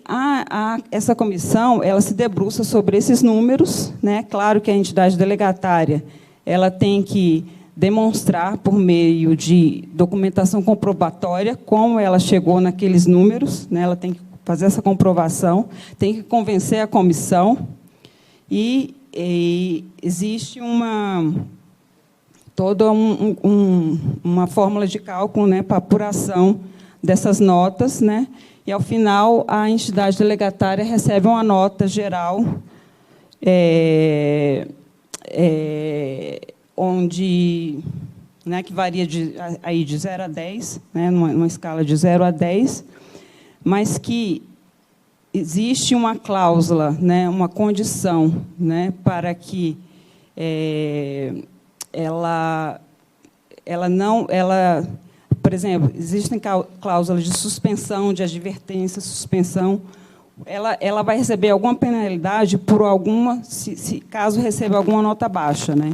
essa comissão ela se debruça sobre esses números, né? Claro que a entidade delegatária ela tem que demonstrar por meio de documentação comprobatória como ela chegou naqueles números, né? Ela tem que fazer essa comprovação, tem que convencer a comissão e existe toda uma fórmula de cálculo, né, para apuração dessas notas, né? E, ao final, a entidade delegatária recebe uma nota geral, onde, né, que varia de 0 a 10, né, numa escala de 0 a 10, mas que existe uma cláusula, né, uma condição, né, para que por exemplo, existem cláusulas de suspensão, de advertência, suspensão. Ela vai receber alguma penalidade por caso receba alguma nota baixa, né?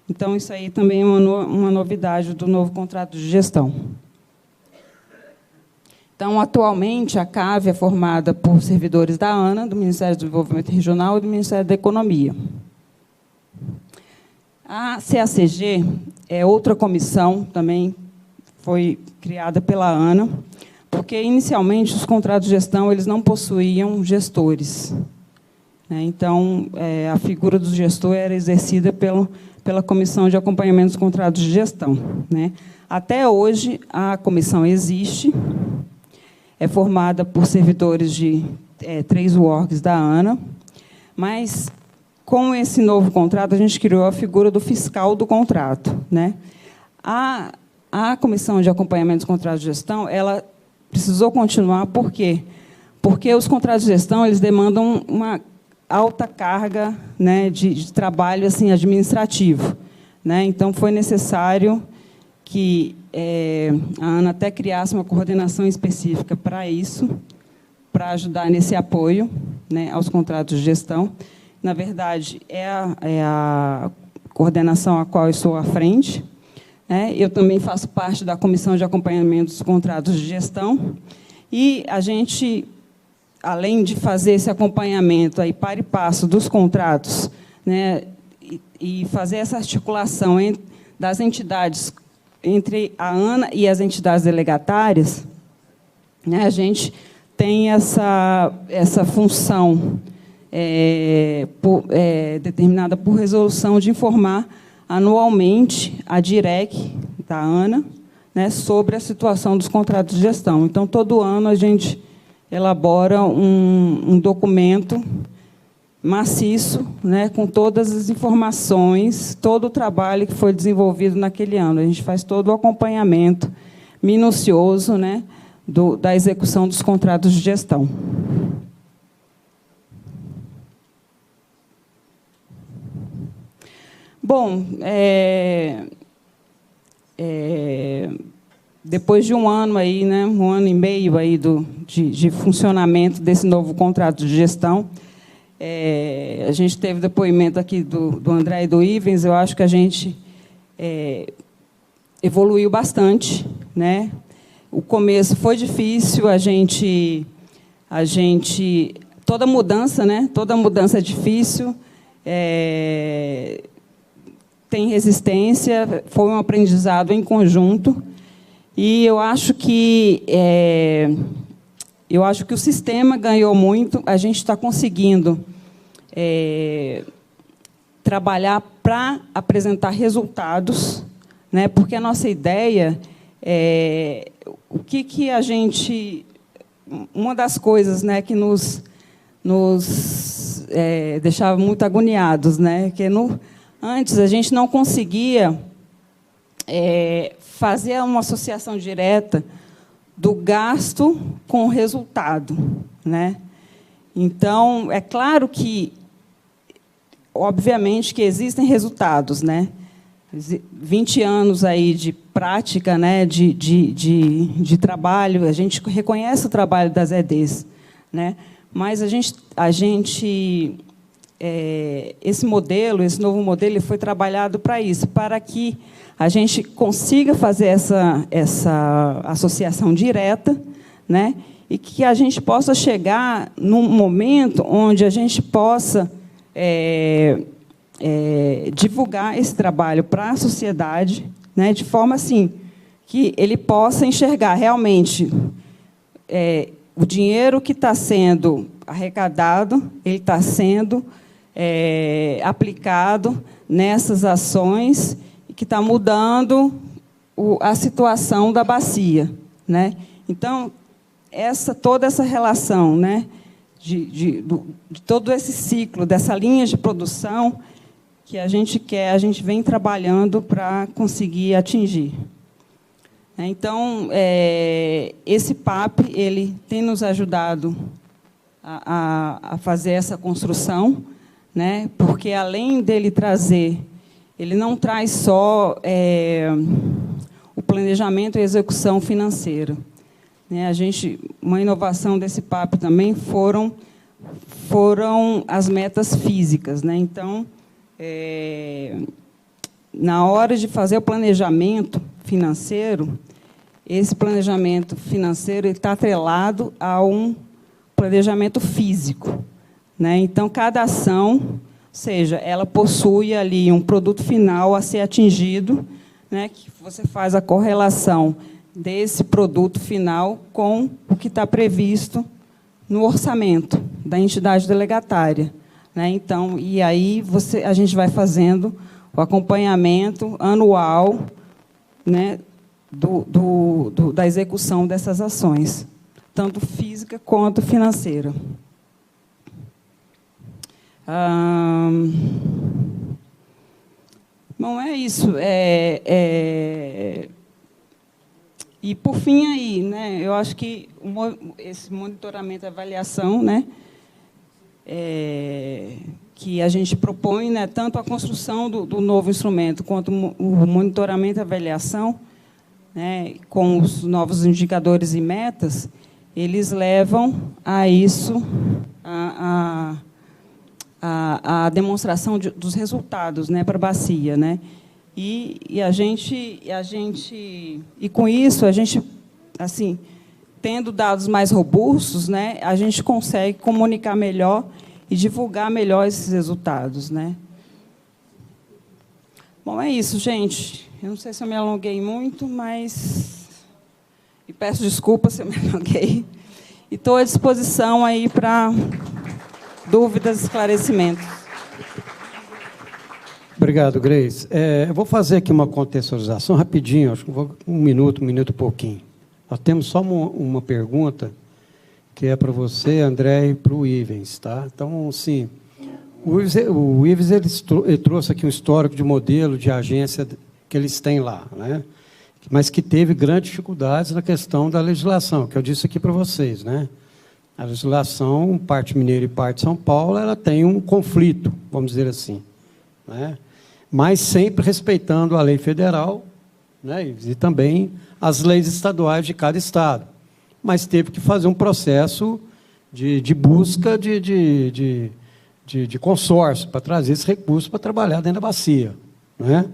Então, isso aí também é uma novidade do novo contrato de gestão. Então, atualmente, a CAV é formada por servidores da ANA, do Ministério do Desenvolvimento Regional e do Ministério da Economia. A CACG é outra comissão, também foi criada pela ANA, porque, inicialmente, os contratos de gestão eles não possuíam gestores, né? Então, a figura do gestor era exercida pela Comissão de Acompanhamento dos Contratos de Gestão, né? Até hoje, a comissão existe, é formada por servidores de 3 UORGs da ANA, mas, com esse novo contrato, a gente criou a figura do fiscal do contrato, né? A Comissão de Acompanhamento dos Contratos de Gestão ela precisou continuar, por quê? Porque os contratos de gestão eles demandam uma alta carga, né, de trabalho assim, administrativo, né? Então, foi necessário que a ANA até criasse uma coordenação específica para isso, para ajudar nesse apoio, né, aos contratos de gestão. Na verdade, é a coordenação a qual eu estou à frente. Eu também faço parte da Comissão de Acompanhamento dos Contratos de Gestão. E a gente, além de fazer esse acompanhamento aí, para e passo dos contratos, né, e fazer essa articulação das entidades entre a ANA e as entidades delegatárias, né, a gente tem essa função determinada por resolução de informar anualmente a DIREC da ANA, né, sobre a situação dos contratos de gestão. Então, todo ano, a gente elabora um documento maciço, né, com todas as informações, todo o trabalho que foi desenvolvido naquele ano. A gente faz todo o acompanhamento minucioso, né, da execução dos contratos de gestão. Bom, depois de um ano aí, né, 1 ano e meio aí de funcionamento desse novo contrato de gestão, a gente teve depoimento aqui do André e do Ivens. Eu acho que a gente evoluiu bastante, né? O começo foi difícil, toda mudança, né? Toda mudança é difícil. Tem resistência, foi um aprendizado em conjunto, e eu acho que o sistema ganhou muito. A gente está conseguindo trabalhar para apresentar resultados, né? Porque a nossa ideia o que a gente, uma das coisas, né, que nos deixava muito agoniados, né, que antes, a gente não conseguia fazer uma associação direta do gasto com o resultado, né? Então, é claro que, obviamente, que existem resultados, né? 20 anos aí de prática, né, de trabalho, a gente reconhece o trabalho das EDs, né? Mas a gente esse modelo, esse novo modelo, ele foi trabalhado para isso, para que a gente consiga fazer essa associação direta, né? E que a gente possa chegar num momento onde a gente possa divulgar esse trabalho para a sociedade, né? De forma assim que ele possa enxergar realmente o dinheiro que está sendo arrecadado, ele está sendo aplicado nessas ações e que está mudando a situação da bacia, né? Então, toda essa relação, né, de todo esse ciclo, dessa linha de produção que a gente vem trabalhando para conseguir atingir. Então, esse PAP ele tem nos ajudado a fazer essa construção, né? Porque, além dele trazer, ele não traz só o planejamento e execução financeira. Né? Uma inovação desse PAP também foram as metas físicas. Né? Então, na hora de fazer o planejamento financeiro, esse planejamento financeiro está atrelado a um planejamento físico. Né? Então, cada ação, ou seja, ela possui ali um produto final a ser atingido, né? Que você faz a correlação desse produto final com o que está previsto no orçamento da entidade delegatária. Né? Então, e aí a gente vai fazendo o acompanhamento anual, né, da execução dessas ações, tanto física quanto financeira. Bom, é isso. E, por fim, aí, né, eu acho que esse monitoramento e avaliação, né, que a gente propõe, né, tanto a construção do novo instrumento quanto o monitoramento e avaliação, né, com os novos indicadores e metas, eles levam a isso, a demonstração dos resultados, né, para a bacia, né? E com isso a gente, assim, tendo dados mais robustos, né, a gente consegue comunicar melhor e divulgar melhor esses resultados, né? Bom, é isso, gente. Eu não sei se eu me alonguei muito, mas e peço desculpas se eu me alonguei. E estou à disposição aí para dúvidas, esclarecimentos. Obrigado, Grace. Eu vou fazer aqui uma contextualização rapidinho, acho que vou um minuto e pouquinho. Nós temos só uma pergunta, que é para você, André, e para o Ivens. Tá? Então, sim, o Ivens ele trouxe aqui um histórico de modelo de agência que eles têm lá, né? Mas que teve grandes dificuldades na questão da legislação, que eu disse aqui para vocês, né? A legislação, parte mineira e parte São Paulo, ela tem um conflito, vamos dizer assim, né? Mas sempre respeitando a lei federal, né? E também as leis estaduais de cada estado. Mas teve que fazer um processo de busca de consórcio para trazer esse recurso para trabalhar dentro da bacia, né?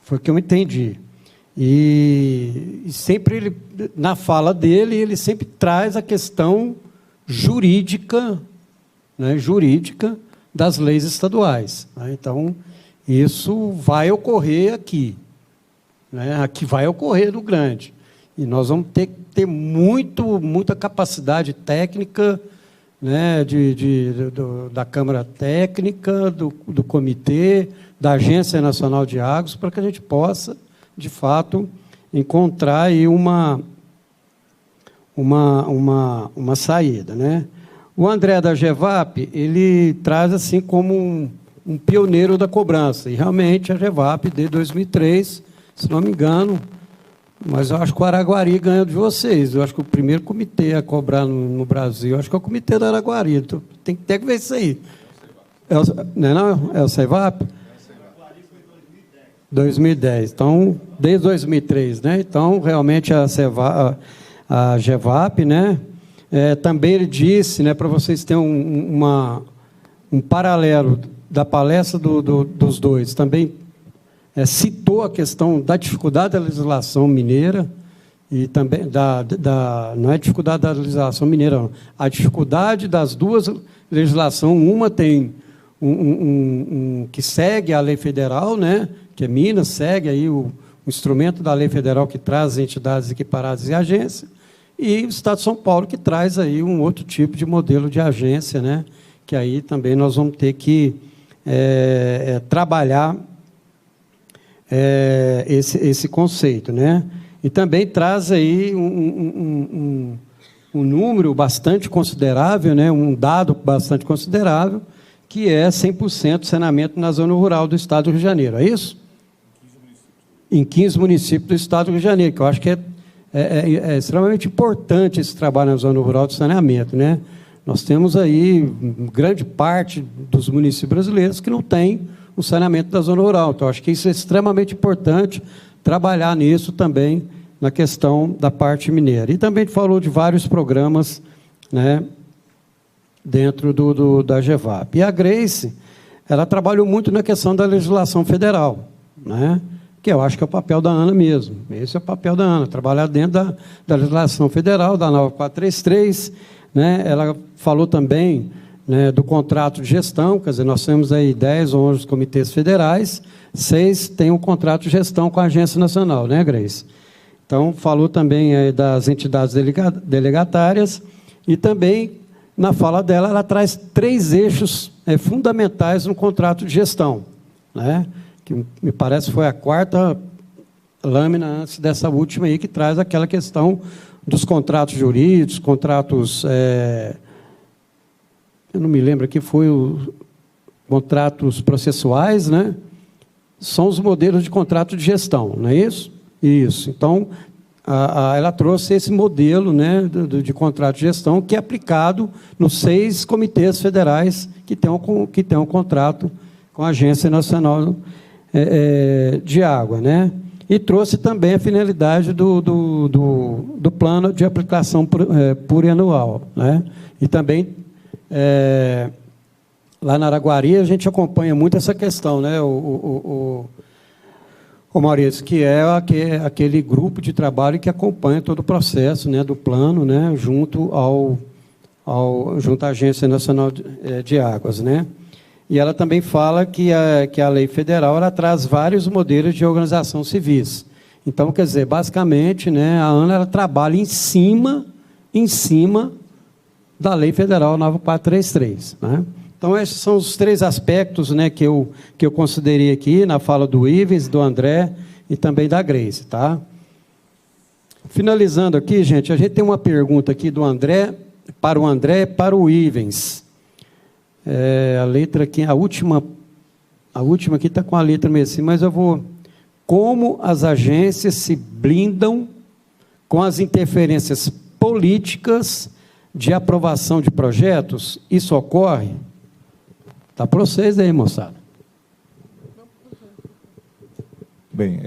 Foi o que eu entendi. E sempre, ele, na fala dele, ele sempre traz a questão jurídica, né, jurídica das leis estaduais. Né? Então, isso vai ocorrer aqui. Né? Aqui vai ocorrer no Grande. E nós vamos ter que ter muita capacidade técnica, né, da Câmara Técnica, do Comitê, da Agência Nacional de Águas, para que a gente possa, de fato, encontrar aí uma saída. Né? O André da GEVAP, ele traz assim como um pioneiro da cobrança, e realmente a GEVAP, desde 2003, se não me engano, mas eu acho que o Araguari ganha de vocês, eu acho que o primeiro comitê a cobrar no Brasil, eu acho que é o Comitê do Araguari, então, tem que ver isso aí. É o CEVAP? 2010. Então, desde 2003, né? Então, realmente a GEVAP, né? Também ele disse, né, para vocês terem uma um paralelo da palestra dos dois, também citou a questão da dificuldade da legislação mineira, e também não é dificuldade da legislação mineira, não, a dificuldade das duas legislações. Uma tem que segue a lei federal, né, que é Minas, segue aí o instrumento da lei federal que traz entidades equiparadas e agência, e o Estado de São Paulo, que traz aí um outro tipo de modelo de agência, né, que aí também nós vamos ter que trabalhar esse conceito, né? E também traz aí um número bastante considerável, né, um dado bastante considerável, que é 100% de saneamento na zona rural do Estado do Rio de Janeiro, é isso? Em 15 municípios do Estado do Rio de Janeiro, que eu acho que é extremamente importante esse trabalho na zona rural de saneamento, né? Nós temos aí grande parte dos municípios brasileiros que não tem o saneamento da zona rural. Então, acho que isso é extremamente importante, trabalhar nisso também, na questão da parte mineira. E também falou de vários programas, né, dentro da GEVAP. E a Grace, ela trabalhou muito na questão da legislação federal, né, que eu acho que é o papel da Ana mesmo. Esse é o papel da Ana, trabalhar dentro da legislação federal, da nova 433, né. Ela falou também, né, do contrato de gestão, quer dizer, nós temos aí 10 ou 11 comitês federais, 6 têm um contrato de gestão com a Agência Nacional, né, Grace? Então, falou também das entidades delegatárias, e também, na fala dela, ela traz 3 eixos fundamentais no contrato de gestão, né, que me parece foi a 4ª lâmina antes dessa última aí, que traz aquela questão dos contratos jurídicos, contratos... eu não me lembro aqui, foi os contratos processuais, né? São os modelos de contrato de gestão, não é isso? Isso. Então, ela trouxe esse modelo, né, de contrato de gestão, que é aplicado nos 6 comitês federais que têm um contrato com a Agência Nacional de Água, né? E trouxe também a finalidade do plano de aplicação plurianual, né? E também... lá na Araguari, a gente acompanha muito essa questão, né, o Maurício, que é aquele grupo de trabalho que acompanha todo o processo, né, do plano, né, junto à Agência Nacional de Águas, né? E ela também fala que a lei federal ela traz vários modelos de organização civis. Então, quer dizer, basicamente, né, a Ana ela trabalha em cima da Lei Federal 9433, né? Então, esses são os 3 aspectos, né, que eu considerei aqui na fala do Ivens, do André e também da Grace, tá? Finalizando aqui, gente, a gente tem uma pergunta aqui do André, para o Ivens. A letra aqui, a última aqui está com a letra mesmo assim, mas eu vou... Como as agências se blindam com as interferências políticas de aprovação de projetos? Isso ocorre? Está para vocês aí, moçada. Bem,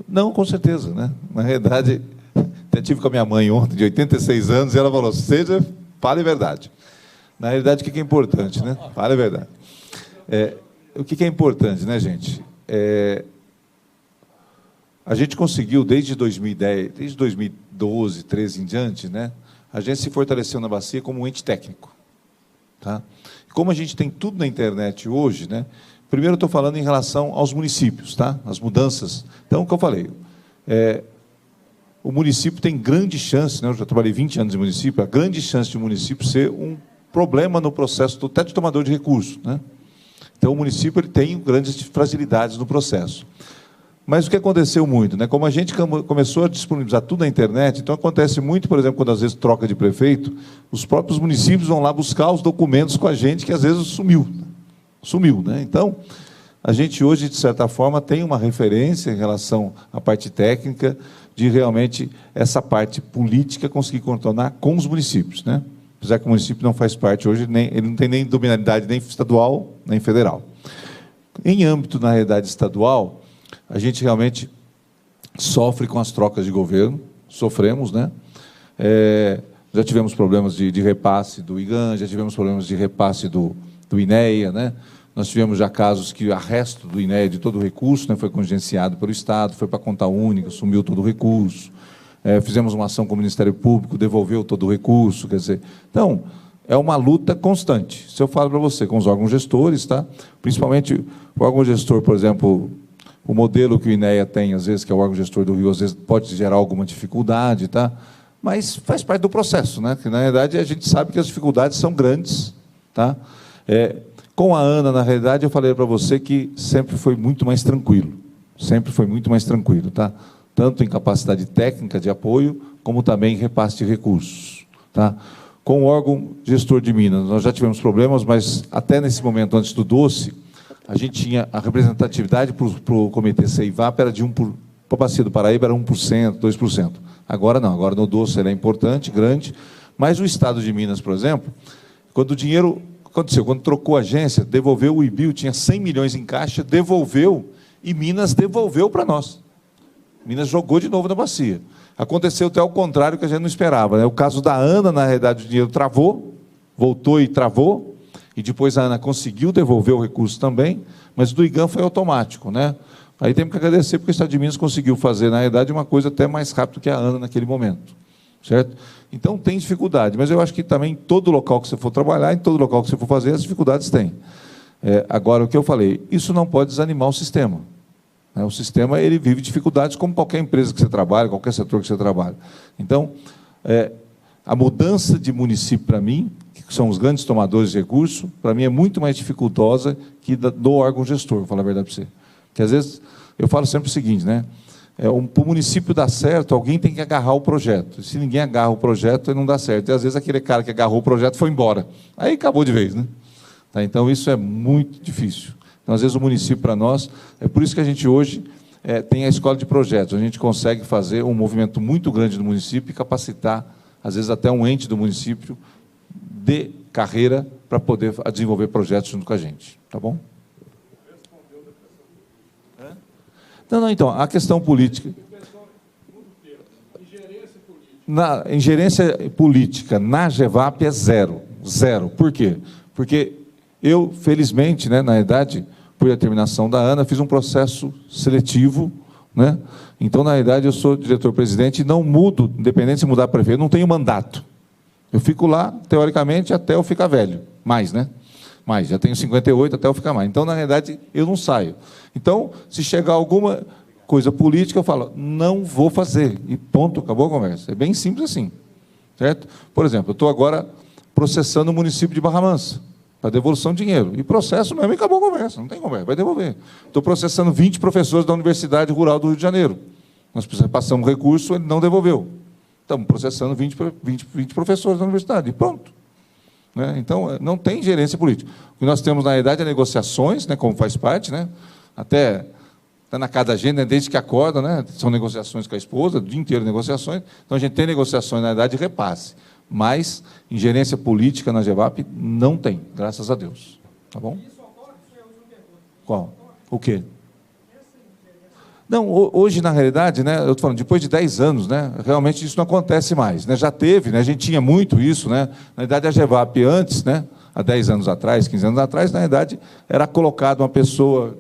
não, com certeza, né? Na realidade, até tive com a minha mãe ontem, de 86 anos, e ela falou, fale a verdade. Na realidade, o que é importante, né? Fale a verdade. O que é importante, né, gente? A gente conseguiu, desde 2010, desde 2012, 13 em diante, né? A gente se fortaleceu na bacia como um ente técnico. Tá? Como a gente tem tudo na internet hoje, né? Primeiro eu estou falando em relação aos municípios, tá? As mudanças. Então, o que eu falei, o município tem grande chance, né? Eu já trabalhei 20 anos em município, a grande chance de um município ser um problema no processo do teto tomador de recursos, né? Então, o município ele tem grandes fragilidades no processo. Mas o que aconteceu muito, né? Como a gente começou a disponibilizar tudo na internet, então acontece muito, por exemplo, quando às vezes troca de prefeito, os próprios municípios vão lá buscar os documentos com a gente, que às vezes sumiu, né? Então, a gente hoje, de certa forma, tem uma referência em relação à parte técnica, de realmente essa parte política conseguir contornar com os municípios, né? Apesar que o município não faz parte hoje, ele não tem nem dominalidade nem estadual, nem federal. Em âmbito, na realidade, estadual, a gente realmente sofre com as trocas de governo, sofremos, né? já tivemos problemas de repasse do IGAN, já tivemos problemas de repasse do INEA, né? Nós tivemos já casos que o resto do INEA, de todo o recurso, né, foi contingenciado pelo Estado, foi para a conta única, sumiu todo o recurso. Fizemos uma ação com o Ministério Público, devolveu todo o recurso, quer dizer... Então, é uma luta constante. Se eu falo para você, com os órgãos gestores, tá? Principalmente o órgão gestor, por exemplo, o modelo que o INEA tem, às vezes, que é o órgão gestor do Rio, às vezes pode gerar alguma dificuldade, tá? Mas faz parte do processo, né? Que, na verdade, a gente sabe que as dificuldades são grandes, tá? Com a Ana, na realidade, eu falei para você que sempre foi muito mais tranquilo. Sempre foi muito mais tranquilo, tá? Tanto em capacidade técnica de apoio, como também em repasse de recursos, tá? Com o órgão gestor de Minas, nós já tivemos problemas, mas até nesse momento, antes do doce, a gente tinha a representatividade para o comitê CEIVAP era de para a Bacia do Paraíba era 1%, 2%. Agora não, agora no doce ele é importante, grande, mas o Estado de Minas, por exemplo, quando o dinheiro aconteceu, quando trocou a agência, devolveu o IBIO, tinha 100 milhões em caixa, devolveu, e Minas devolveu para nós. Minas jogou de novo na bacia. Aconteceu até o contrário que a gente não esperava, né? O caso da Ana, na realidade, o dinheiro travou, voltou e travou, e depois a Ana conseguiu devolver o recurso também, mas o do IGAN foi automático, né? Aí temos que agradecer porque o Estado de Minas conseguiu fazer, na realidade, uma coisa até mais rápido que a Ana naquele momento, certo? Então tem dificuldade, mas eu acho que também todo local que você for trabalhar, em todo local que você for fazer, as dificuldades tem. Agora, o que eu falei, isso não pode desanimar o sistema. O sistema ele vive dificuldades como qualquer empresa que você trabalha, qualquer setor que você trabalha. Então, a mudança de município, para mim, que são os grandes tomadores de recurso, para mim é muito mais dificultosa que do órgão gestor, vou falar a verdade para você. Porque, às vezes, eu falo sempre o seguinte, né? Para o município dar certo, alguém tem que agarrar o projeto. Se ninguém agarra o projeto, ele não dá certo. E, às vezes, aquele cara que agarrou o projeto foi embora. Aí acabou de vez, né? Tá? Então, isso é muito difícil. Então, às vezes, o município, para nós, é por isso que a gente hoje tem a escola de projetos. A gente consegue fazer um movimento muito grande no município e capacitar, às vezes, até um ente do município de carreira para poder desenvolver projetos junto com a gente. Tá bom? Não, então, a questão política... Na ingerência política na GEVAP é zero. Zero. Por quê? Porque eu, felizmente, né, na verdade, por determinação da Ana, fiz um processo seletivo, né? Então, na verdade, eu sou diretor-presidente e não mudo, independente se mudar prefeito, eu não tenho mandato. Eu fico lá, teoricamente, até eu ficar velho. Mais, né? Mais, já tenho 58 até eu ficar mais. Então, na realidade, eu não saio. Então, se chegar alguma coisa política, eu falo, não vou fazer. E ponto, acabou a conversa. É bem simples assim. Certo? Por exemplo, eu estou agora processando o município de Barra Mansa para devolução de dinheiro. E processo mesmo, e acabou a conversa. Não tem conversa, vai devolver. Estou processando 20 professores da Universidade Rural do Rio de Janeiro. Nós passamos recurso, ele não devolveu. Estamos processando 20 professores da universidade. E pronto. Né? Então, não tem gerência política. O que nós temos, na realidade, é negociações, né, como faz parte, né, até está na casa da gente, né, desde que acorda, né, são negociações com a esposa, o dia inteiro negociações. Então, a gente tem negociações, na realidade, de repasse. Mas, ingerência política na GEVAP, não tem, graças a Deus. Tá bom? Qual? O quê? Não, hoje, na realidade, né, eu estou falando, depois de 10 anos, né, realmente isso não acontece mais. Né, já teve, né, a gente tinha muito isso. Né, na verdade, a GEVAP antes, né, há 10 anos atrás, 15 anos atrás, na verdade, era colocada uma pessoa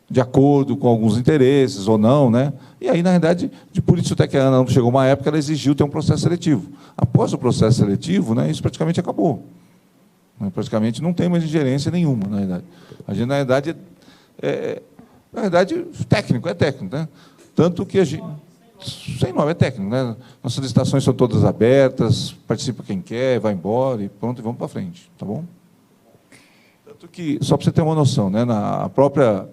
de acordo com alguns interesses ou não. Né, e aí, na realidade, por isso até que a Ana chegou uma época, ela exigiu ter um processo seletivo. Após o processo seletivo, né, isso praticamente acabou. Praticamente não tem mais ingerência nenhuma, na verdade. A gente, na verdade, na verdade, técnico, é técnico, né? Tanto que a gente... Sem nome, é técnico, né? Nossas licitações são todas abertas, participa quem quer, vai embora e pronto, e vamos para frente, tá bom? Tanto que, só para você ter uma noção, né? Na própria...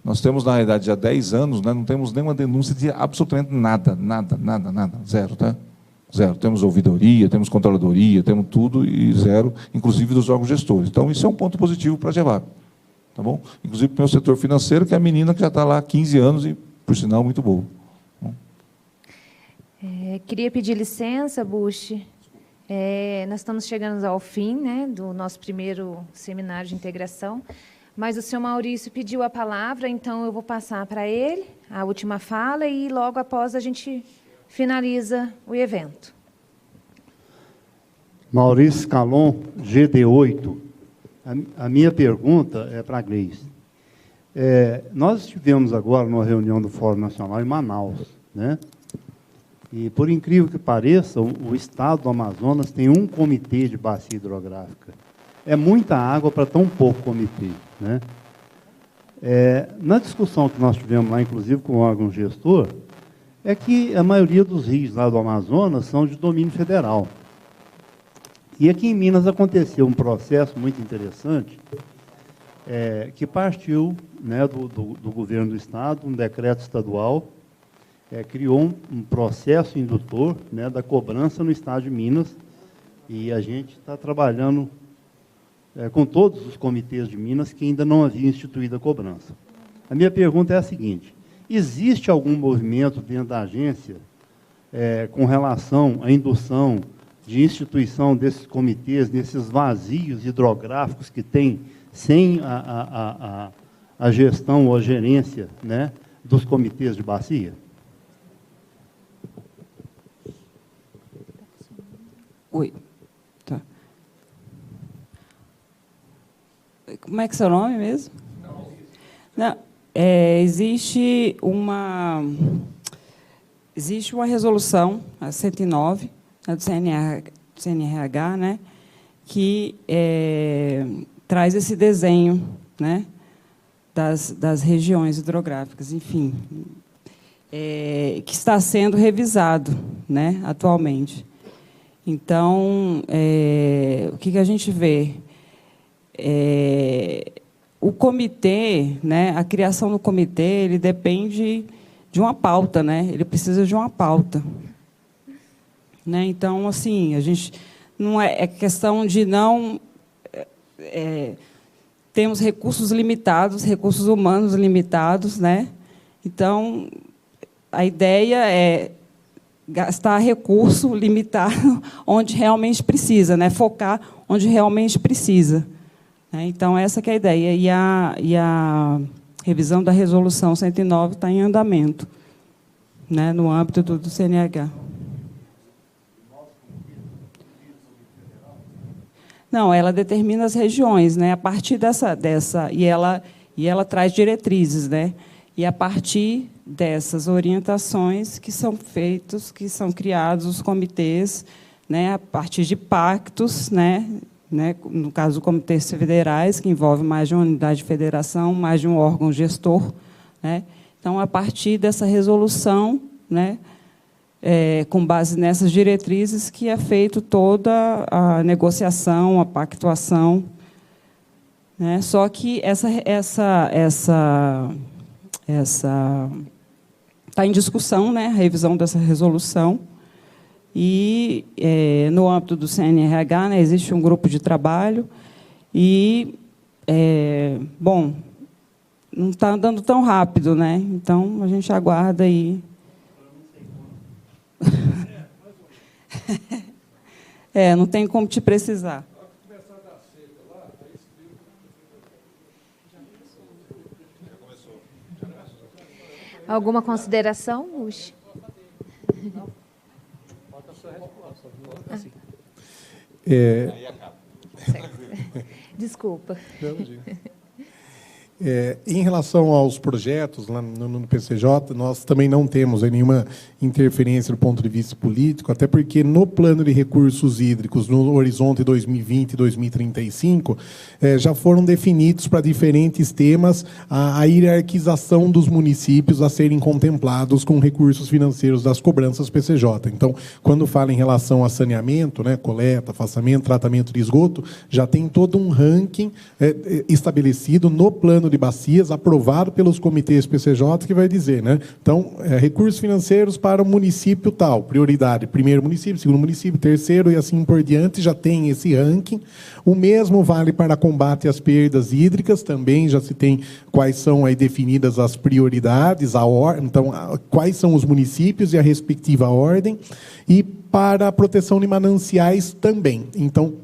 nós temos, na realidade, já 10 anos, né? Não temos nenhuma denúncia de absolutamente nada, zero, tá? Zero. Temos ouvidoria, temos controladoria, temos tudo e zero, inclusive dos órgãos gestores. Então, isso é um ponto positivo para a GEVAP. Tá bom? Inclusive para o meu setor financeiro, que é a menina que já está lá há 15 anos e, por sinal, muito boa. Queria pedir licença, Bush. Nós estamos chegando ao fim, né, do nosso primeiro seminário de integração, mas o senhor Maurício pediu a palavra, então eu vou passar para ele a última fala e logo após a gente finaliza o evento. Maurício Calon, GD8. A minha pergunta é para a Gleice. Nós estivemos agora numa reunião do Fórum Nacional em Manaus, né? E, por incrível que pareça, o Estado do Amazonas tem um comitê de bacia hidrográfica. É muita água para tão pouco comitê, né? Na discussão que nós tivemos lá, inclusive com o órgão gestor, é que a maioria dos rios lá do Amazonas são de domínio federal. E aqui em Minas aconteceu um processo muito interessante, que partiu, né, do governo do Estado, um decreto estadual, criou um processo indutor, né, da cobrança no Estado de Minas, e a gente está trabalhando com todos os comitês de Minas que ainda não haviam instituído a cobrança. A minha pergunta é a seguinte: existe algum movimento dentro da agência com relação à indução de instituição desses comitês, desses vazios hidrográficos que tem sem a gestão ou a gerência, né, dos comitês de bacia? Oi. Tá. Como é que é seu nome mesmo? Não, existe uma resolução, a 109, do CNRH, né, que traz esse desenho, né, das regiões hidrográficas, enfim, que está sendo revisado, né, atualmente. Então, o que a gente vê? O comitê, né, a criação do comitê, ele depende de uma pauta, né? Ele precisa de uma pauta, né? Então, assim, a gente não é questão de não temos recursos limitados, recursos humanos limitados, né? Então, a ideia é gastar recurso limitado onde realmente precisa, né? Focar onde realmente precisa. Então, essa que é a ideia. E a revisão da Resolução 109 está em andamento, né? No âmbito do CNH. Não, ela determina as regiões, né? A partir dessa e ela traz diretrizes, né? E a partir dessas orientações que são feitos, que são criados os comitês, né, a partir de pactos, né, no caso dos comitês federais, que envolve mais de uma unidade de federação, mais de um órgão gestor, né. Então, a partir dessa resolução, né, com base nessas diretrizes, que é feito toda a negociação, a pactuação, né. Só que essa está em discussão, né, a revisão dessa resolução, e no âmbito do CNRH, né, existe um grupo de trabalho, e, bom, não está andando tão rápido, né, então a gente aguarda aí. Não tem como te precisar. Alguma consideração, Bush? Desculpa. Em relação aos projetos lá no PCJ, nós também não temos nenhuma interferência do ponto de vista político, até porque no plano de recursos hídricos, no horizonte 2020 e 2035, já foram definidos para diferentes temas a hierarquização dos municípios a serem contemplados com recursos financeiros das cobranças PCJ. Então, quando fala em relação a saneamento, né, coleta, afastamento, tratamento de esgoto, já tem todo um ranking estabelecido no plano de bacias, aprovado pelos comitês PCJ, que vai dizer, né? Então, recursos financeiros para o município tal, prioridade, primeiro município, segundo município, terceiro e assim por diante, já tem esse ranking. O mesmo vale para combate às perdas hídricas, também já se tem quais são aí definidas as prioridades, então, quais são os municípios e a respectiva ordem, e para a proteção de mananciais também. Então,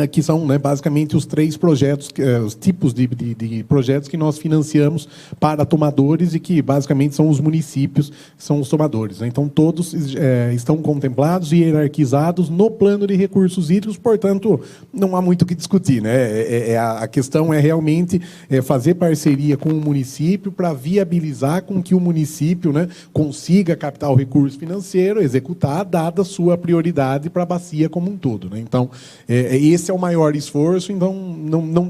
que são, né, basicamente os 3 projetos, os tipos de projetos que nós financiamos para tomadores e que basicamente são os municípios que são os tomadores, né? Então todos estão contemplados e hierarquizados no plano de recursos hídricos, portanto não há muito o que discutir, né? A questão é realmente fazer parceria com o município para viabilizar com que o município, né, consiga captar o recurso financeiro, executar, dada a sua prioridade para a bacia como um todo, né? Então esse é o maior esforço, então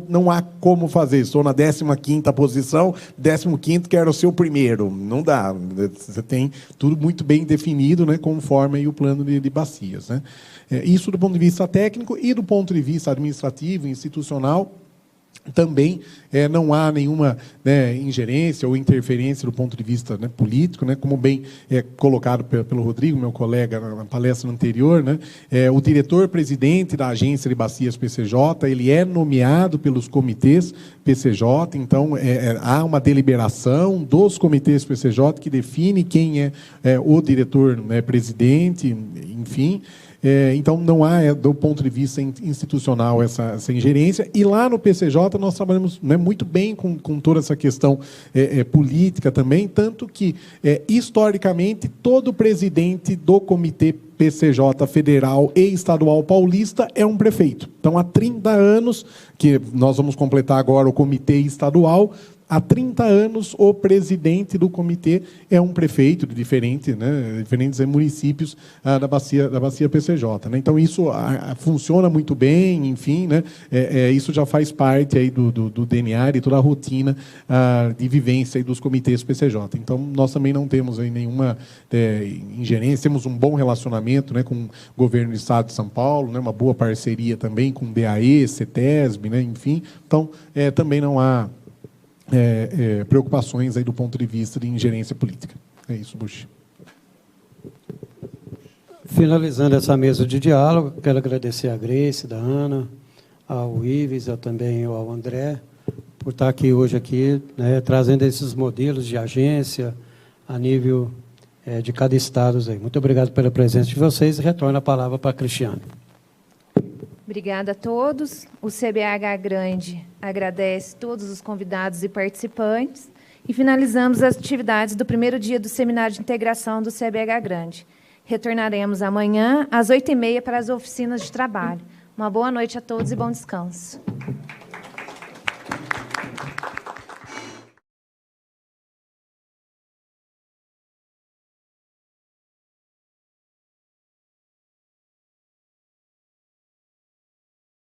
não há como fazer. Estou na 15ª posição, 15º quero ser o primeiro. Não dá. Você tem tudo muito bem definido, né, conforme aí o plano de bacias, né? Isso do ponto de vista técnico e do ponto de vista administrativo, institucional. Também não há nenhuma, né, ingerência ou interferência do ponto de vista, né, político, né, como bem colocado pelo Rodrigo, meu colega, na palestra anterior, né, o diretor-presidente da Agência de Bacias PCJ, ele é nomeado pelos comitês PCJ, então há uma deliberação dos comitês PCJ que define quem é o diretor, né, presidente, enfim. Então, não há, do ponto de vista institucional, essa ingerência. E lá no PCJ, nós trabalhamos, né, muito bem com toda essa questão política também, tanto que, historicamente, todo presidente do Comitê PCJ federal e estadual paulista é um prefeito. Então, há 30 anos, que nós vamos completar agora o Comitê Estadual, há 30 anos, o presidente do comitê é um prefeito de diferentes municípios da bacia PCJ, né? Então, isso funciona muito bem, enfim, né? Isso já faz parte aí do DNA e toda a rotina de vivência aí dos comitês PCJ. Então, nós também não temos aí nenhuma ingerência, temos um bom relacionamento, né, com o governo do Estado de São Paulo, né, uma boa parceria também com o DAE, CETESB, né, enfim. Então, também não há preocupações aí do ponto de vista de ingerência política. É isso, Bush. Finalizando essa mesa de diálogo, quero agradecer a Grace, da Ana, ao Ives, também ao André, por estar aqui hoje, né, trazendo esses modelos de agência a nível de cada estado aí. Muito obrigado pela presença de vocês e retorno a palavra para a Cristiane. Obrigada a todos. O CBH Grande agradece todos os convidados e participantes e finalizamos as atividades do primeiro dia do Seminário de Integração do CBH Grande. Retornaremos amanhã às 8h30 para as oficinas de trabalho. Uma boa noite a todos e bom descanso.